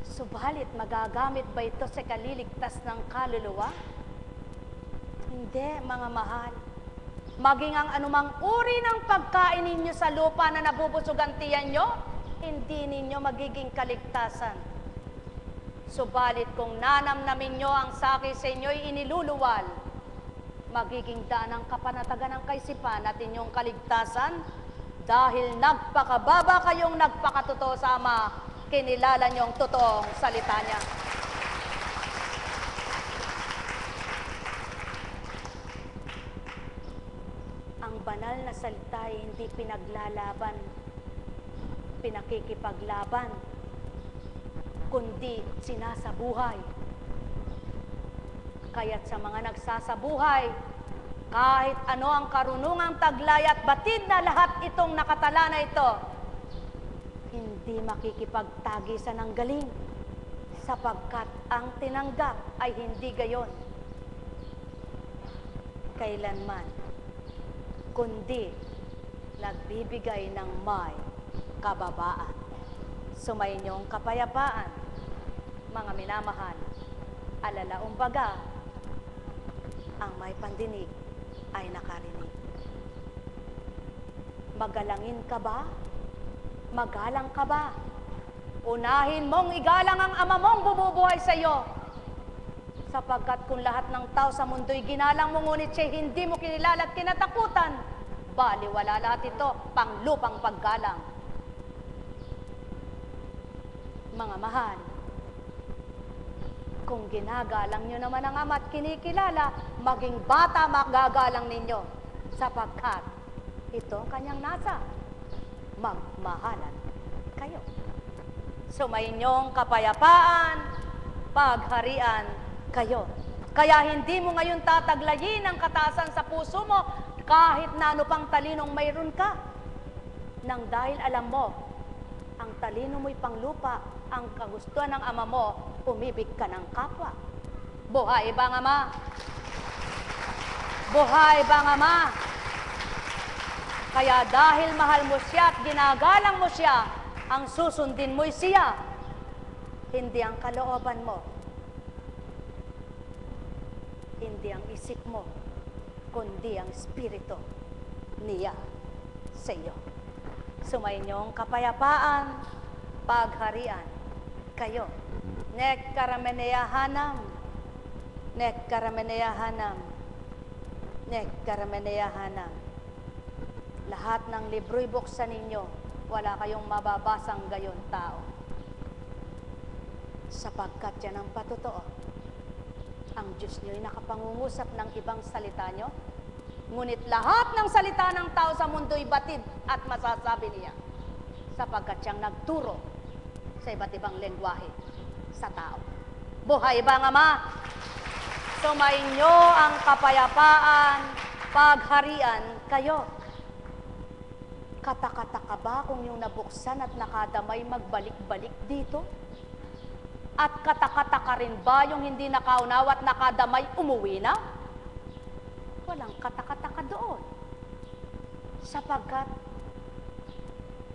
Subalit magagamit ba ito sa kaliligtas ng kaluluwa? Hindi, mga mahal. Maging ang anumang uri ng pagkain ninyo sa lupa na nabubusog ang tiyan nyo, hindi ninyo magiging kaligtasan. Subalit kung nanamnamin nyo ang sakit sa inyo'y iniluluwal, magiging daan ng kapanatagan ng kaisipan at inyong kaligtasan dahil nagpakababa kayong nagpakatotoo sa Ama, kinilala nyo ang totoong salita niya. Ang banal na salita ay hindi pinaglalaban, pinakikipaglaban, kundi sinasabuhay. Kaya't sa mga nagsasabuhay, Kahit ano ang karunungang taglay at batid na lahat itong nakatala na ito, hindi makikipagtagisan ng galing, sapagkat ang tinanggap ay hindi gayon kailanman, kundi nagbibigay ng may kababaan. Sumainyong kapayapaan, mga minamahal, alalaong baga, ang may pandinig ay nakarinig. Magalangin ka ba? Magalang ka ba? Unahin mong igalang ang ama mong bumubuhay sa iyo. Sapagkat kung lahat ng tao sa mundo'y ginalang mo, ngunit siya hindi mo kinilala at kinatakutan, baliwala lahat ito, panglupang paggalang. Mga mahal, kung ginagalang nyo naman ang ama at kinikilala, maging bata magagalang ninyo, sapagkat ito ang kanyang nasa, magmahalan kayo. Sumainyong kapayapaan, pagharian kayo. Kaya hindi mo ngayon tataglayin ang kataasan sa puso mo kahit na ano pang talinong mayroon ka. Nang dahil alam mo, ang talino mo'y panglupa, ang kagustuhan ng ama mo, umibig ka ng kapwa. Buhay bang ama? Buhay bang ama? Kaya dahil mahal mo siya at ginagalang mo siya, ang susundin mo'y siya, hindi ang kalooban mo, hindi ang isip mo, kundi ang espiritu niya sa iyo. Sumainyong kapayapaan, pagharian kayo. Nek karameneyahanam, nek karameneyahanam, nek karameneyahanam. Lahat ng libro'y buksan ninyo, wala kayong mababasang gayon tao. Sapagkat yan ang patotoo. Ang Diyos niyo'y nakapangungusap ng ibang salita nyo, ngunit lahat ng salita ng tao sa mundo'y batid at masasabi niya, sapagkat siyang nagturo sa iba't ibang lengguwahe sa tao. Buhay bang ama? Sumainyo ang kapayapaan, pagharian kayo. Katakataka ba kung yung nabuksan at nakadamay magbalik-balik dito? At katakataka rin ba yung hindi nakaunawa at nakadamay umuwi na? Walang katakataka doon. Sapagkat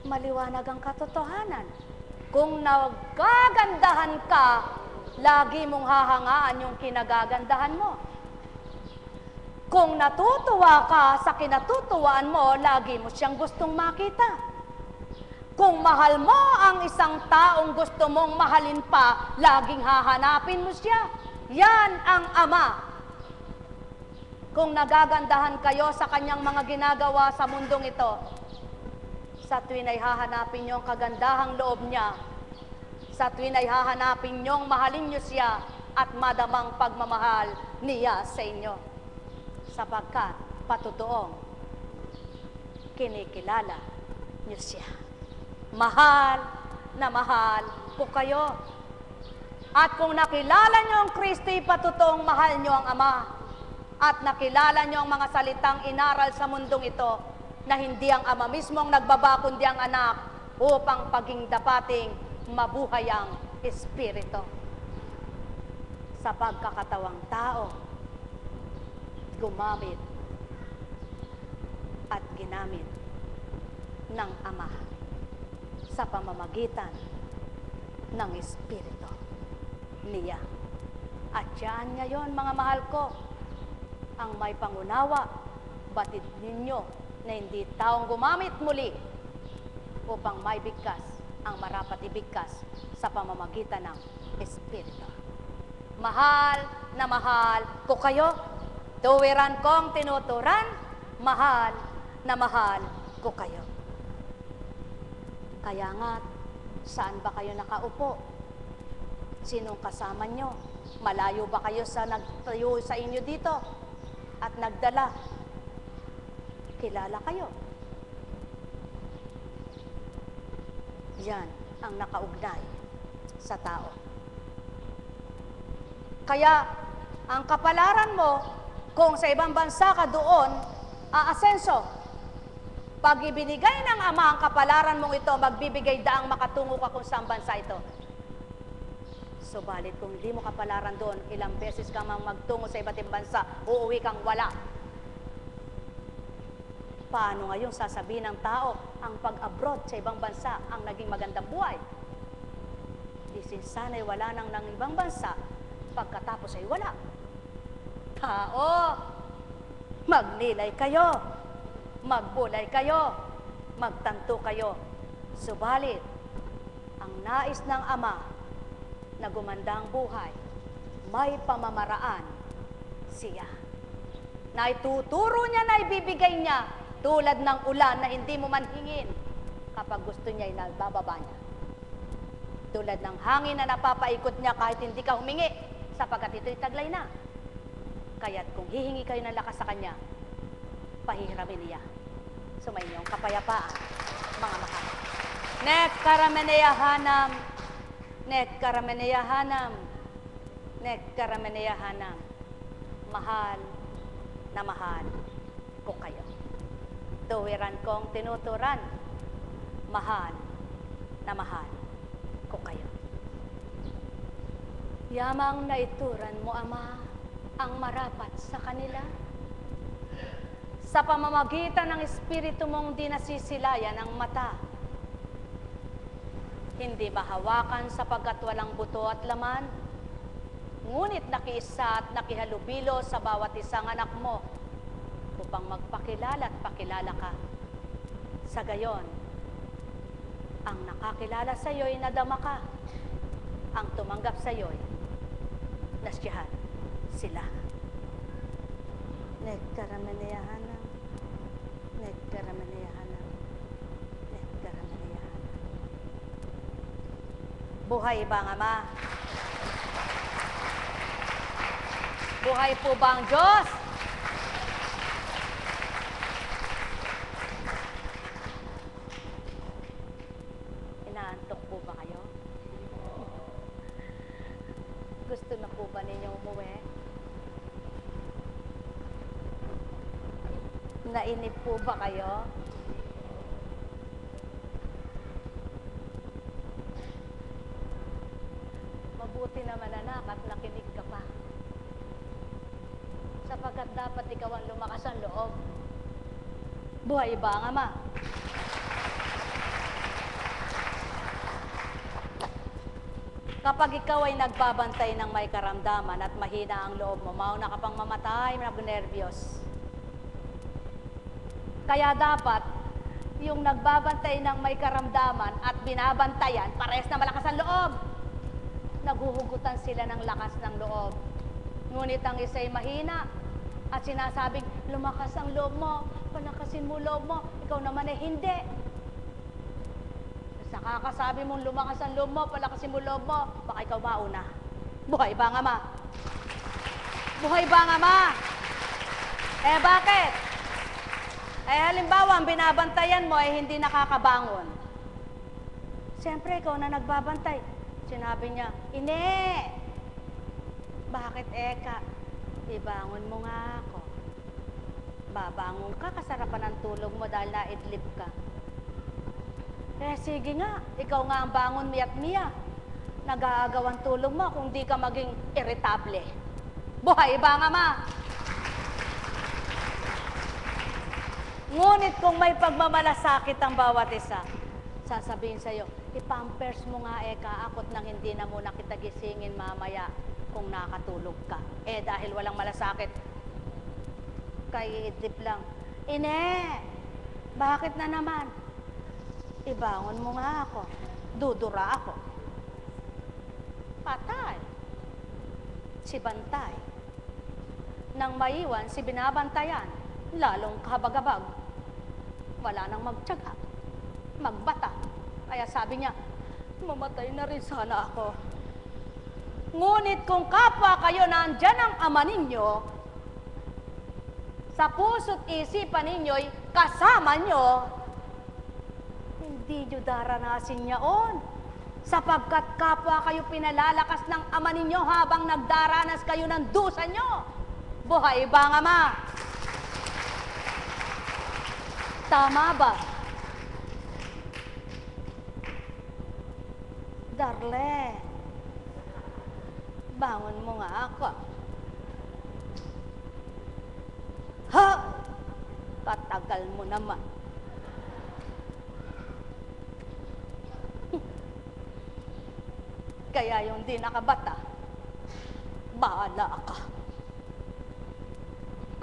maliwanag ang katotohanan. Kung nagagandahan ka, lagi mong hahangaan yung kinagagandahan mo. Kung natutuwa ka sa kinatutuwaan mo, lagi mo siyang gustong makita. Kung mahal mo ang isang taong gusto mong mahalin pa, laging hahanapin mo siya. Yan ang ama. Kung nagagandahan kayo sa kanyang mga ginagawa sa mundong ito, sa tuwin ay hahanapin niyo ang kagandahang loob niya. Sa tuwin ay hahanapin niyong mahalin niyo siya at madamang pagmamahal niya sa inyo. Sapagkat patutuong kinikilala niyo siya. Mahal na mahal po kayo. At kung nakilala niyo ang Kristo'y patutuong mahal niyo ang Ama, at nakilala niyo ang mga salitang inaral sa mundong ito, na hindi ang Ama mismo ang nagbaba, kundi ang Anak, upang paging dapating mabuhay ang Espiritu. Sa pagkakatawang tao, gumamit at ginamit ng Ama sa pamamagitan ng Espiritu niya. At yan ngayon, mga mahal ko, ang may pangunawa, batid ninyo na hindi taong gumamit muli upang may bigkas ang marapat ibigkas sa pamamagitan ng Espiritu. Mahal na mahal ko kayo. Tuwiran kong tinuturan, mahal na mahal ko kayo. Kaya nga, saan ba kayo nakaupo? Sinong kasama nyo? Malayo ba kayo sa nagtayo sa inyo dito? At nagdala? Kilala kayo? Yan ang nakaugnay sa tao. Kaya, ang kapalaran mo, Kung sa ibang bansa ka doon, aasenso. Pag ibinigay ng Ama ang kapalaran mong ito, magbibigay daang makatungo ka kung saan bansa ito. Subalit kung hindi mo kapalaran doon, ilang beses ka mang magtungo sa iba't ibang bansa, uuwi kang wala. Paano ngayon sasabihin ng tao ang pag-abroad sa ibang bansa ang naging magandang buhay? Di sana'y wala nang ibang bansa, pagkatapos ay wala. Tao, magnilay kayo, magbulay kayo, magtanto kayo. Subalit, ang nais ng Ama na gumanda ang buhay, may pamamaraan siya. Na ituturo niya na ibibigay niya tulad ng ulan na hindi mo man hingin kapag gusto niya ay nabababa niya. Tulad ng hangin na napapaikot niya kahit hindi ka humingi sapagkat ito'y taglay na. Kaya't kung hihingi kayo ng lakas sa Kanya, pahihiramin niya. Sumainyo ang kapayapaan, mga mahal. Nek karameneyahanam, nek karameneyahanam, nek karameneyahanam. Mahal na mahal ko kayo. Tuwiran kong tinuturan, mahal na mahal ko kayo. Yamang naituran mo, Ama, ang marapat sa kanila. Sa pamamagitan ng Espiritu mong di nasisilayan ang mata. Hindi mahawakan sapagkat walang buto at laman, ngunit nakiisa at nakihalubilo sa bawat isang anak mo upang magpakilala at pakilala ka. Sa gayon, ang nakakilala sa iyo'y nadama ka. Ang tumanggap sa iyo'y nasyahan sila. Nagkaramanayahanam, nagkaramanayahanam, nagkaramanayahanam. Buhay ba ang Ama? Buhay po ba ang Diyos? Inaantok po ba kayo? Gusto na po ba ninyong umuwi? Nainip po ba kayo? Mabuti naman, anak, at nakinig ka pa. Sapagkat dapat ikaw ang lumakas ang loob. Buhay ba ang Ama? Kapag ikaw ay nagbabantay ng may karamdaman at mahina ang loob mo, mauna ka pang mamatay, nervyos. Kaya dapat, yung nagbabantay ng may karamdaman at binabantayan, parehas na malakas ang loob. Naghuhugutan sila ng lakas ng loob. Ngunit ang isa'y mahina at sinasabing, lumakas ang loob mo, palakasin mo loob mo, ikaw naman ay hindi. Sa kakasabi mong lumakas ang loob mo, palakasin mo loob mo, baka ikaw mauna. Buhay ba ang Ama? Buhay ba ang Ama? Eh bakit? Eh halimbawa, ang binabantayan mo ay hindi nakakabangon. Siyempre, ikaw na nagbabantay. Sinabi niya, Ine! Bakit Eka? Ibangon mo nga ako. Babangon ka, kasarapan ng tulog mo dahil naidlip ka. Eh sige nga, ikaw nga ang bangon miya't miya. Nag-aagaw ang tulog mo kung di ka maging irritable. Buhay ba ang Ama? Ngunit kung may pagmamalasakit ang bawat isa, sasabihin sa'yo, ipampers mo nga Eka, akot nang hindi na muna kita gisingin mamaya kung nakatulog ka. Eh dahil walang malasakit, kay idip lang, Ine, bakit na naman? Ibangon mo nga ako, dudura ako. Patay. Si bantay. Nang maiwan, si binabantayan, lalong kabagabag. Wala nang magtiyaga, magbata. Kaya sabi niya, mamatay na rin sana ako. Ngunit kung kapwa kayo nandyan ang Ama ninyo, sa puso't isipan ninyo'y kasama nyo, hindi nyo daranasin yaon. Sapagkat kapwa kayo pinalalakas ng Ama ninyo habang nagdaranas kayo ng dusa nyo. Buhay ba ang ama? Tama ba? Darle, bangon mo nga ako. Ha? Katagal mo naman. Kaya yung di nakabata, bahala ka.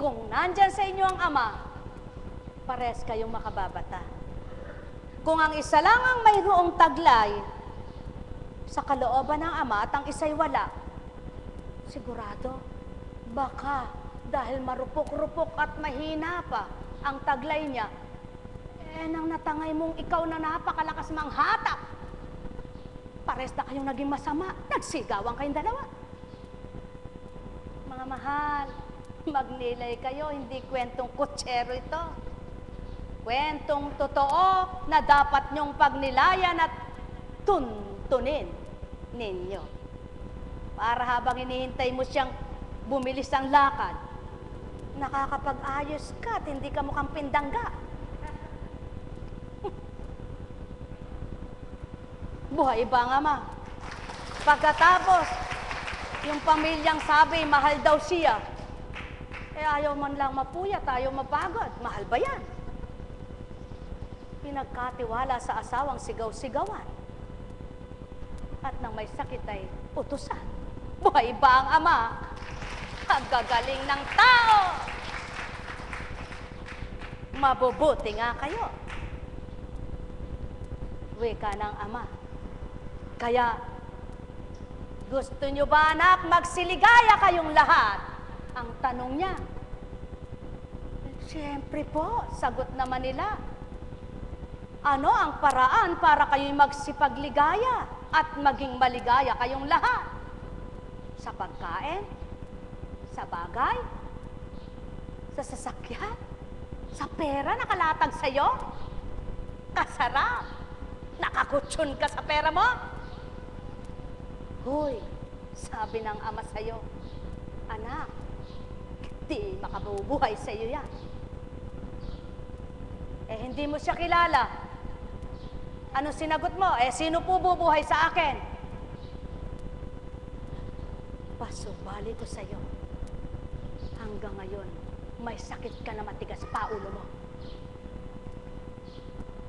Kung nandyan sa inyo ang ama, pares kayong makababata. Kung ang isa lang ang mayroong taglay sa kalooban ng ama at ang isa'y wala, sigurado, baka dahil marupok-rupok at mahina pa ang taglay niya, nang natangay mong ikaw na napakalakas mang hatak, pares na kayong naging masama, nagsigawan kayong dalawa. Mga mahal, magnilay kayo, hindi kwentong kutsero ito. Kwentong totoo na dapat nyong pagnilayan at tuntunin ninyo. Para habang hinihintay mo siyang bumilis ang lakad, nakakapag-ayos ka at hindi ka mukhang pindangga. Buhay ba ang ama? Pagkatapos, yung pamilyang sabi, mahal daw siya, ayaw man lang mapuyat, ayaw mapagod. Mahal ba yan? Pinagkatiwala sa asawang sigaw-sigawan. At nang may sakit ay utusan. Buhay ba ang ama? Ang gagaling ng tao! Mabubuti nga kayo. Wika ng ama. Kaya, gusto nyo ba anak magsiligaya kayong lahat? Ang tanong niya. Siyempre po, sagot naman nila. Ano ang paraan para kayo'y magsipagligaya at maging maligaya kayong lahat? Sa pagkain? Sa bagay? Sa sasakyan? Sa pera na kalatag sa'yo? Kasarap? Nakakutsyon ka sa pera mo? Hoy, sabi ng ama sa'yo, anak, di makabubuhay sa'yo yan. Hindi mo siya kilala. Ano sinagot mo? Sino po bubuhay sa akin? Pasubali ko sa'yo. Hanggang ngayon, may sakit ka na matigas pa ulo mo.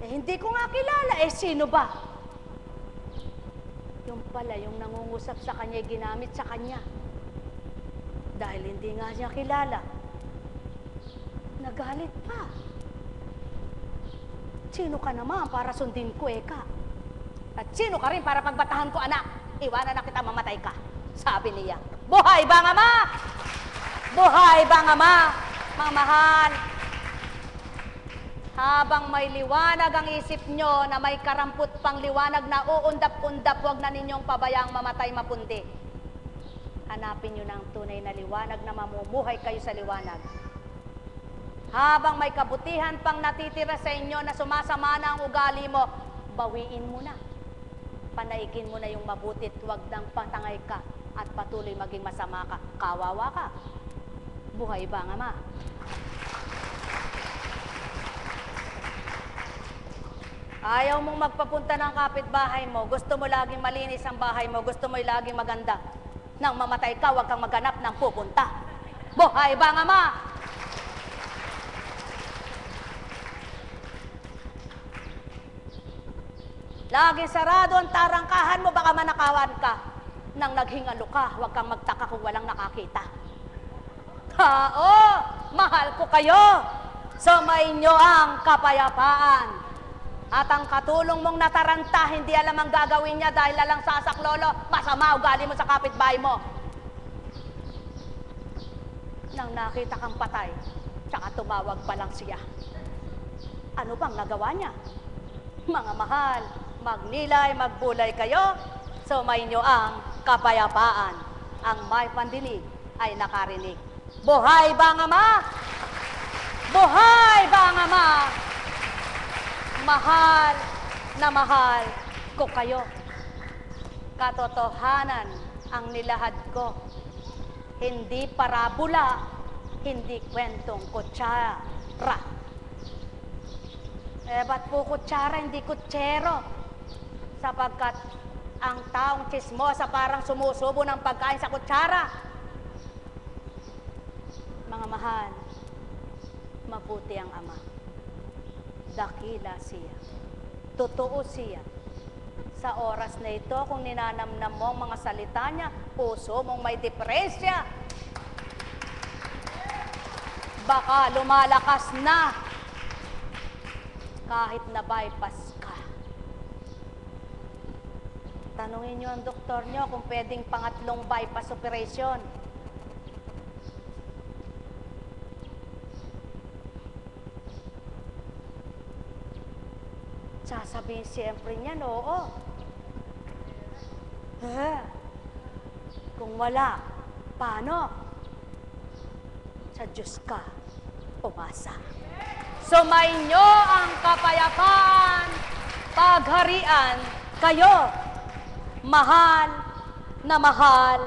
Hindi ko nga kilala. Sino ba? Yung pala, yung nangungusap sa kanya, ginamit sa kanya. Dahil hindi nga siya kilala. Nagalit pa. Sino ka naman para sundin ko, Eka? At sino ka rin para pagbatahan ko, anak? Iwanan na kita, mamatay ka. Sabi niya. Buhay ba ang ama? Buhay ba ang ama? Mga mahal, habang may liwanag ang isip nyo na may karampot pang liwanag na uundap-undap, huwag na ninyong pabayaang mamatay mapundi. Hanapin nyo ng tunay na liwanag na mamumuhay kayo sa liwanag. Habang may kabutihan pang natitira sa inyo na sumasama na ang ugali mo, bawiin mo na. Panaikin mo na yung mabutit, huwag nang patangay ka at patuloy maging masama ka. Kawawa ka. Buhay ba ang ama? Ayaw mong magpapunta ng kapitbahay mo, gusto mo laging malinis ang bahay mo, gusto mo laging maganda. Nang mamatay ka, huwag kang maghanap ng pupunta. Buhay ba ang ama? Laging sarado ang tarangkahan mo, baka manakawan ka. Nang naghingalo ka, huwag kang magtaka kung walang nakakita. Mahal ko kayo. Sumayin nyo ang kapayapaan. At ang katulong mong nataranta, hindi alam ang gagawin niya dahil lalang sasaklolo, masama ugali mo sa kapitbahay mo. Nang nakita kang patay, tsaka tumawag pa lang siya. Ano bang nagawa niya? Mga mahal, magnilay, magbulay kayo, sumayin nyo ang kapayapaan. Ang may pandinig ay nakarinig. Buhay ba ang ama? Buhay ba ang ama? Mahal na mahal ko kayo. Katotohanan ang nilahad ko. Hindi parabola hindi kwentong kutsara. Ba't po kutsara, hindi kutsero? Sapagkat ang taong chismosa parang sumusubo ng pagkain sa kutsara. Mga mahal, mabuti ang Ama. Dakila siya. Totoo siya. Sa oras na ito, kung ninanamnam mo ang mga salita niya, puso mong may depresya. Baka lumalakas na kahit na bypass ka. Tanungin niyo ang doktor niyo kung pwedeng pangatlong bypass operation. Sasabihin siyempre niyan, oo. Kung wala, paano? Sa Diyos ka umasa. Sumainyo ang kapayapaan, pagharian kayo. Mahal na mahal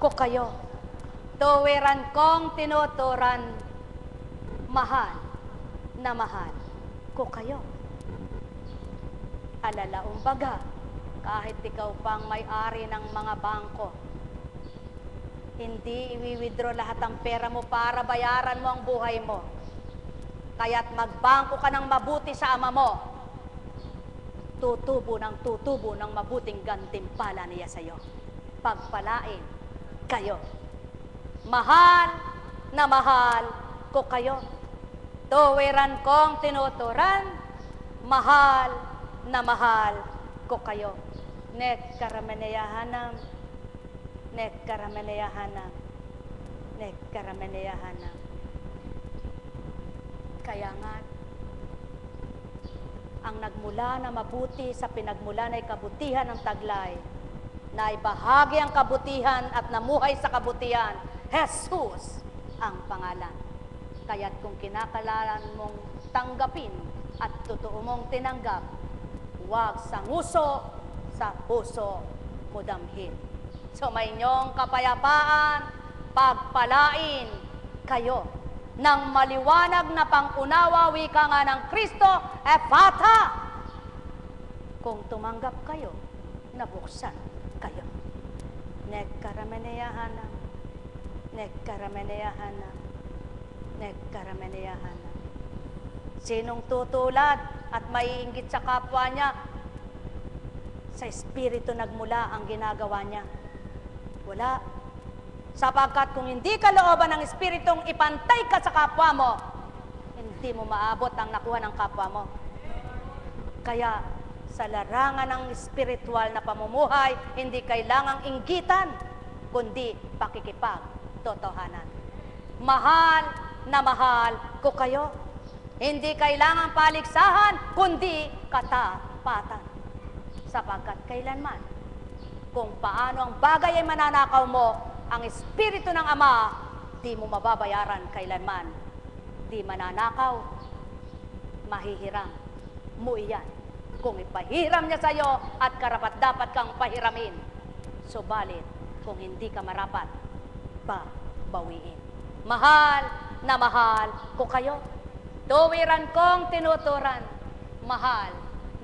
ko kayo. Tuwiran kong tinuturan, mahal na mahal ko kayo. Alalaong baga, kahit ikaw pang may-ari ng mga bangko, hindi i-withdraw lahat ng pera mo para bayaran mo ang buhay mo. Kaya't magbangko ka ng mabuti sa Ama mo. Tutubo ng mabuting gantimpala niya sa iyo. Pagpalain kayo. Mahal na mahal ko kayo. Tuwiran kong tinuturan, mahal na mahal ko kayo. Nek karameneyahanam, nek karameneyahanam, nek karameneyahanam. Kaya nga, ang nagmula na mabuti sa pinagmula na kabutihan ng taglay, na ibahagi ang kabutihan at namuhay sa kabutihan, Jesus ang pangalan. Kaya't kung kinakalalan mong tanggapin at totoo mong tinanggap, huwag sa nguso, sa puso mo damhin. So may inyong kapayapaan, pagpalain kayo ng maliwanag na pangunawa, wika nga ng Kristo, Ephata. Kung tumanggap kayo, nabuksan kayo. Nagkarameneyahanam, nagkarameneyahanam, nagkarameneyahanam. Sinong tutulad at maiinggit sa kapwa niya? Sa Espiritu nagmula ang ginagawa niya. Wala. Sapagkat kung hindi ka looban ng Espiritong ipantay ka sa kapwa mo, hindi mo maabot ang nakuha ng kapwa mo. Kaya sa larangan ng espiritual na pamumuhay, hindi kailangang inggitan, kundi pakikipag-totohanan. Mahal na mahal ko kayo. Hindi kailangang paligsahan, kundi katapatan. Sapagkat kailanman, kung paano ang bagay ay mananakaw mo, ang Espiritu ng Ama, di mo mababayaran kailanman. Di mananakaw, mahihiram mo iyan. Kung ipahiram niya sa iyo at karapat-dapat kang pahiramin, subalit kung hindi ka marapat, bawiin. Mahal na mahal ko kayo. Tuwiran kong tinuturan, mahal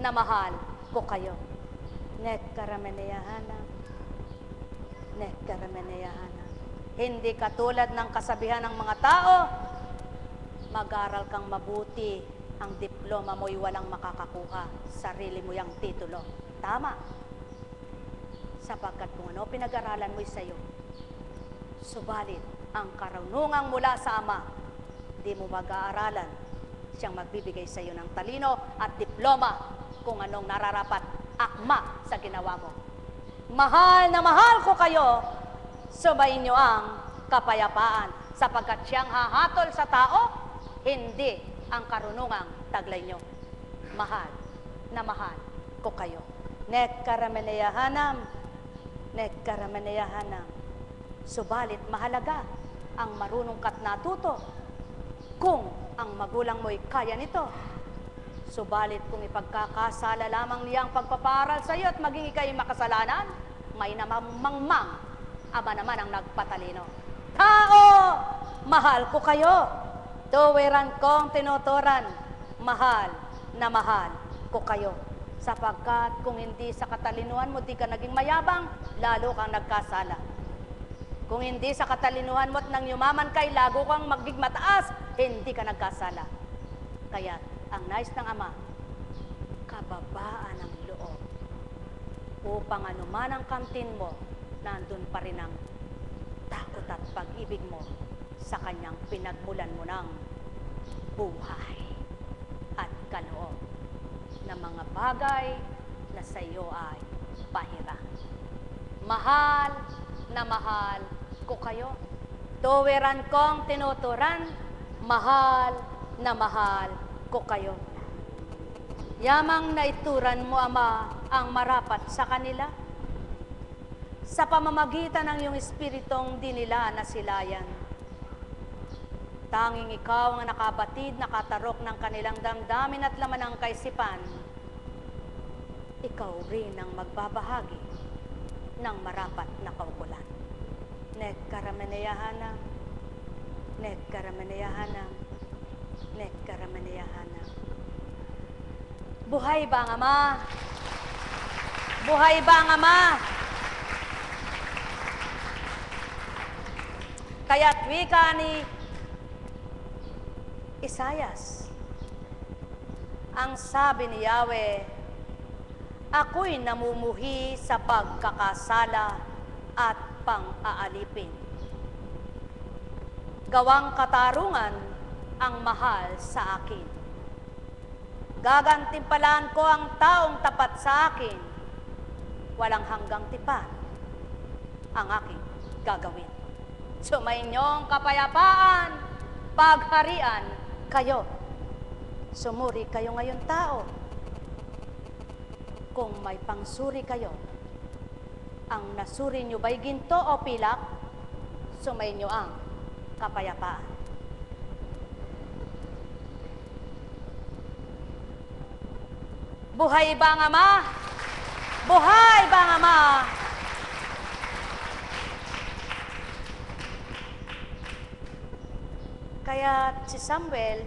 na mahal ko kayo. Nagkarameneyahanam, nagkarameneyahanam. Hindi katulad ng kasabihan ng mga tao, mag-aral kang mabuti, ang diploma mo'y walang makakakuha, sarili mo yung titulo. Tama. Sapagkat kung ano pinag-aralan mo'y sa'yo, subalit ang karunungang mula sa Ama, di mo mag-aaralan, siyang magbibigay sa iyo ng talino at diploma kung anong nararapat akma sa ginawa mo. Mahal na mahal ko kayo, subayin niyo ang kapayapaan, sapagkat siyang hahatol sa tao, hindi ang karunungang taglay niyo. Mahal na mahal ko kayo. Nagkarameneyahanam, nagkarameneyahanam. Subalit mahalaga ang marunong ka't natuto. Kung ang magulang mo'y kaya nito, subalit kung ipagkakasala lamang niyang pagpaparal sa iyo at maging ikay makasalanan, may namamangmang, Ama naman ang nagpatalino. Tao mahal ko kayo. Tuwiran kong tinuturan, mahal na mahal ko kayo. Sapagkat kung hindi sa katalinuhan mo, di ka naging mayabang, lalo kang nagkasala. Kung hindi sa katalinuhan mo at nang yumaman kay, lago kang maging mataas, hindi ka nagkasala. Kaya ang nais ng Ama, kababaan ng loob, upang anuman ang kamtin mo, nandun pa rin ang takot at pag-ibig mo sa kanyang pinagmulan mo ng buhay at kaloob na mga bagay na sa iyo ay pahira. Mahal na mahal ko kayo. Tuwiran kong tinuturan, mahal na mahal ko kayo. Yamang naituran mo, Ama, ang marapat sa kanila sa pamamagitan ng iyong espiritong di nila nasilayan. Tanging ikaw ang nakabatid, nakatarok ng kanilang damdamin at laman ng kaisipan. Ikaw rin ang magbabahagi ng marapat na kaukulan. Nek karameneyahanam, nek karameneyahanam, nek karameneyahanam. Buhay ba ang Ama? Buhay ba ang Ama? Kaya't wika ni Isayas, ang sabi ni Yahweh, ako'y namumuhi sa pagkakasala at pang-aalipin. Gawang katarungan ang mahal sa akin. Gagantimpalaan ko ang taong tapat sa akin. Walang hanggang tipan ang aking gagawin. Sumainyong kapayapaan, pagharian kayo. Sumuri kayo ngayon tao. Kung may pangsuri kayo, ang nasuri nyo ba'y ginto o pilak, sumainyo ang kapayapaan. Buhay ba ang Ama? Buhay ba ang Ama? Kaya si Samuel,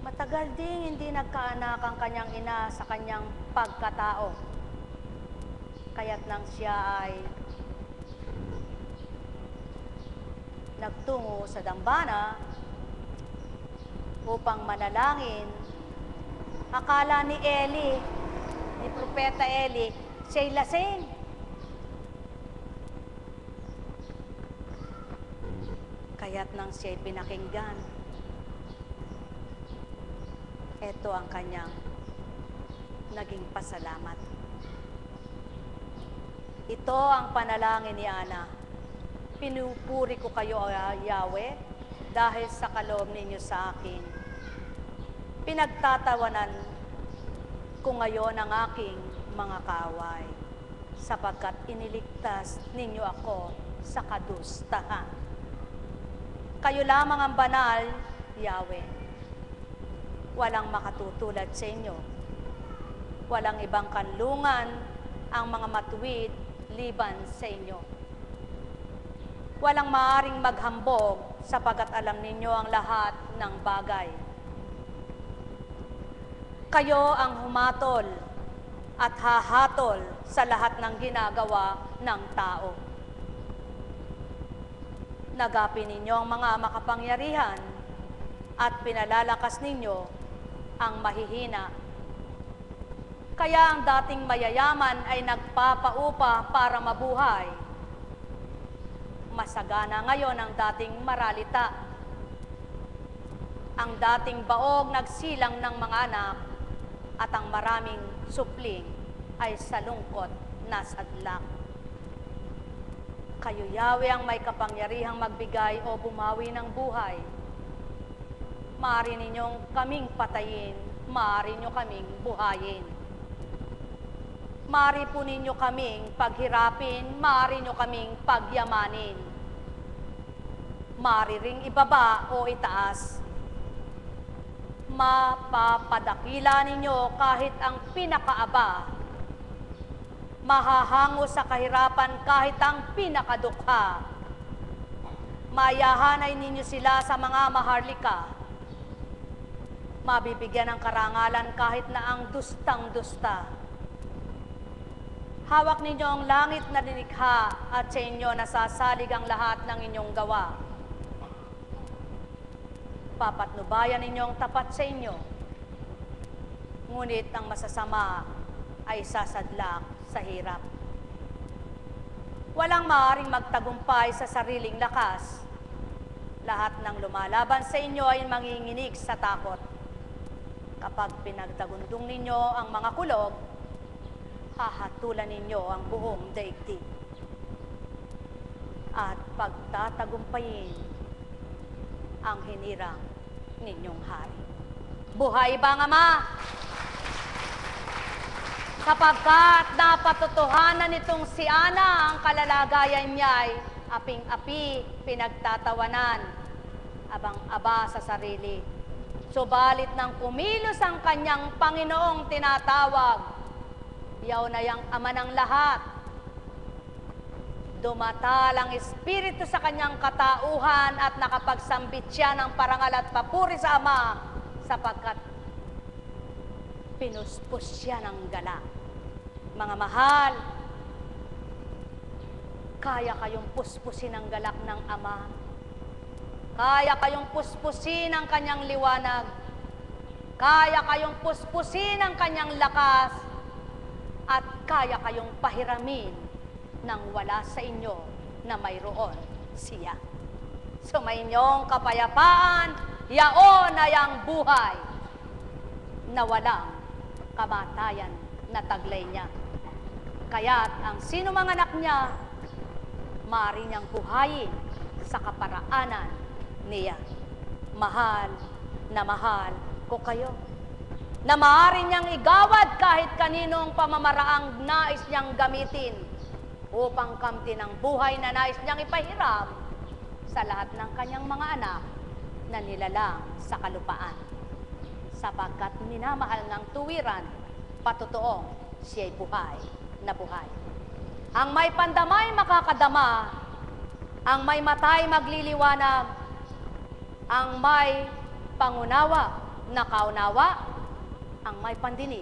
matagal ding hindi nagkaanak ang kanyang ina sa kanyang pagkatao. Kaya't nang siya ay nagtungo sa dambana upang manalangin, akala ni Eli, ni Propeta Eli, siya'y lasing. Kaya't nang siya'y pinakinggan, ito ang kanyang naging pasalamat. Ito ang panalangin ni Ana. Pinupuri ko kayo, Yahweh, dahil sa kaloob ninyo sa akin. Pinagtatawanan ko ngayon ang aking mga kaaway, sapagkat iniligtas ninyo ako sa kadustahan. Kayo lamang ang banal, Yahweh. Walang makatutulad sa inyo. Walang ibang kanlungan ang mga matuwid liban sa inyo. Walang maaring maghambog sapagkat alam ninyo ang lahat ng bagay. Kayo ang humatol at hahatol sa lahat ng ginagawa ng tao. Nagapin ninyo ang mga makapangyarihan at pinalalakas ninyo ang mahihina. Kaya ang dating mayayaman ay nagpapaupa para mabuhay. Masagana ngayon ang dating maralita. Ang dating baog nagsilang ng mga anak at ang maraming supling ay sa lungkot na sadlak. Kayo, Yahweh, ang may kapangyarihang magbigay o bumawi ng buhay. Maaari ninyong kaming patayin, maaari nyo kaming buhayin. Maaari po ninyo kaming paghirapin, maaari nyo kaming pagyamanin. Maaari ring ibaba o itaas. Mapapadakila ninyo kahit ang pinakaaba. Mahahango sa kahirapan kahit ang pinakadukha. Mayahanay ninyo sila sa mga maharlika. Mabibigyan ng karangalan kahit na ang dustang-dusta. Hawak ninyo ang langit na dinikha at sa inyo nasasalig ang lahat ng inyong gawa. Papatnubayan ninyo ang tapat sa inyo. Ngunit ang masasama ay sasadlak sa hirap. Walang maaaring magtagumpay sa sariling lakas. Lahat ng lumalaban sa inyo ay manginginig sa takot. Kapag pinagtagundong ninyo ang mga kulog, hahatulan ninyo ang buong daigdig. At pagtatagumpayin ang hinirang ninyong hari. Buhay ba ang Ama? Sapagkat napatotohanan nitong si Ana ang kalalagayan niya'y aping-api pinagtatawanan, abang-aba sa sarili. Subalit nang kumilos ang kanyang Panginoong tinatawag, yaw na yang Ama ng lahat. Dumatal ang Espiritu sa kanyang katauhan at nakapagsambit siya ng parangal at papuri sa Ama sapagkat pinuspos siya ng galak. Mga mahal, kaya kayong puspusin ang galak ng Ama. Kaya kayong puspusin ang kanyang liwanag. Kaya kayong puspusin ang kanyang lakas. At kaya kayong pahiramin nang wala sa inyo na mayroon siya. Sumainyong kapayapaan, yaon ay ang buhay na walang kamatayan na taglay niya. Kaya't ang sino mang anak niya, maaari niyang buhayin sa kaparaanan niya. Mahal na mahal ko kayo. Na maaari niyang igawad kahit kaninong pamamaraang nais niyang gamitin upang kamtin ang buhay na nais niyang ipahiram sa lahat ng kanyang mga anak na nilalang sa kalupaan. Sapagkat minamahal ng tuwiran, patutuong siya'y buhay na buhay. Ang may pandamay makakadama, ang may matay magliliwanag, ang may pangunawa nakaunawa, ang may pandinig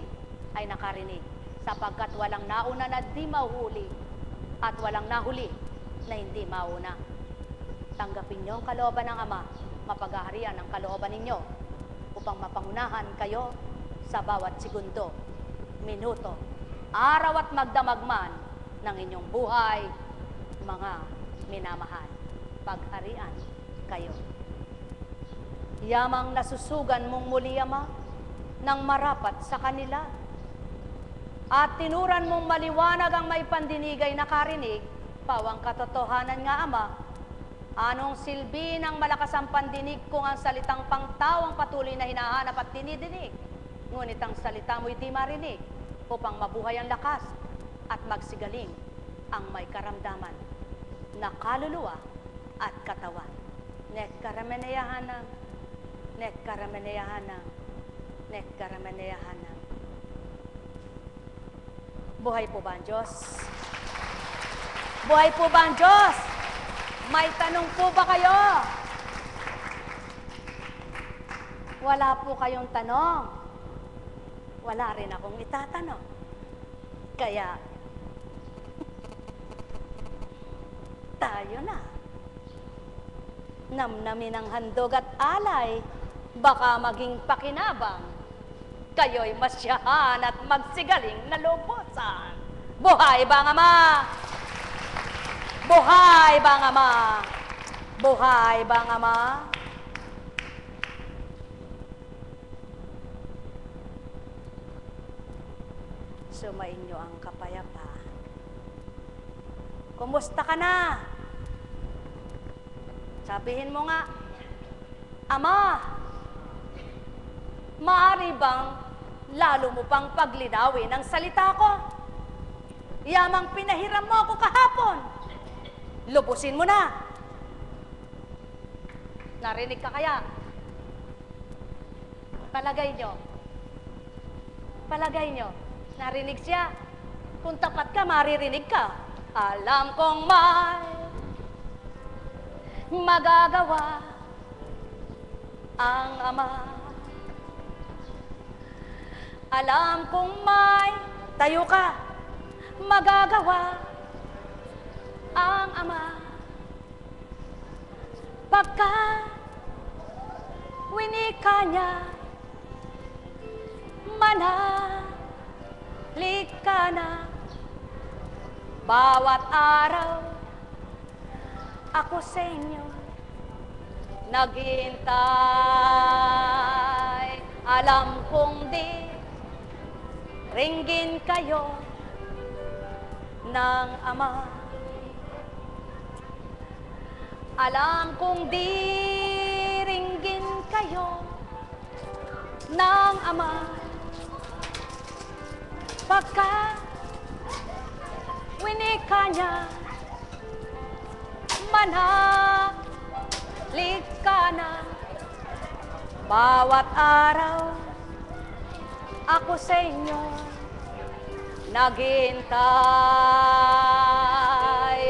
ay nakarinig, sapagkat walang nauna na di mahuhuli at walang nahuli na hindi mauna. Tanggapin niyo ang kalooban ng Ama, mapaghaharian ang kalooban ninyo upang mapangunahan kayo sa bawat segundo, minuto, araw at magdamag man ng inyong buhay, mga minamahal. Pagharian kayo. Yamang nasusugan mong muli, Ama, nang marapat sa kanila. At tinuran mong maliwanag ang may pandinig ay nakarinig, pawang katotohanan nga, Ama. Anong silbi ng malakas ang pandinig kung ang salitang pangtawang patuloy na hinahanap at tinidinig? Ngunit ang salita mo'y di marinig, upang mabuhay ang lakas at magsigaling ang may karamdaman na kaluluwa at katawan. Nekkarameneyahanang, nekkarameneyahanang, nekkarameneyahanang. Buhay po ba ang Diyos? Buhay po ba ang Diyos? May tanong po ba kayo? Wala po kayong tanong. Wala rin akong itatanong. Kaya, tayo na. Namnamin ang handog at alay, baka maging pakinabang. Kayo'y masyahan at magsigaling na lubusan. Buhay ba ang Ama? Buhay ba ang Ama? Buhay ba ang Ama? Sumainyo ang kapayapaan. Kumusta ka na? Sabihin mo nga, Ama, maaari bang lalo mo pang paglinawin ang salita ko? Yamang pinahiram mo ako kahapon. Lubusin mo na. Narinig ka kaya? Palagay nyo, narinig siya. Kung tapat ka, maririnig ka. Alam kong may magagawa ang Ama. Alam kong may tayo ka, magagawa ang Ama. Pagka winika niya, manahalik ka na. Bawat araw, ako sa inyo naghihintay. Alam kong di ringgin kayo ng Ama. Alam kong di ringgin kayo ng Ama. Pagka winika niya, manahalik ka na. Bawat araw, ako sa inyo naghihintay.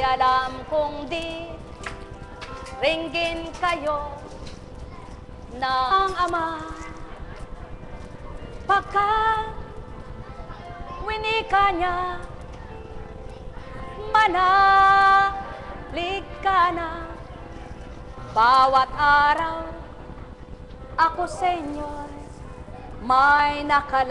Alam kong di ringgin kayo ng Ama. Pagka winika niya, manahalik ka na. Bawat araw, ako sa inyo may nakala.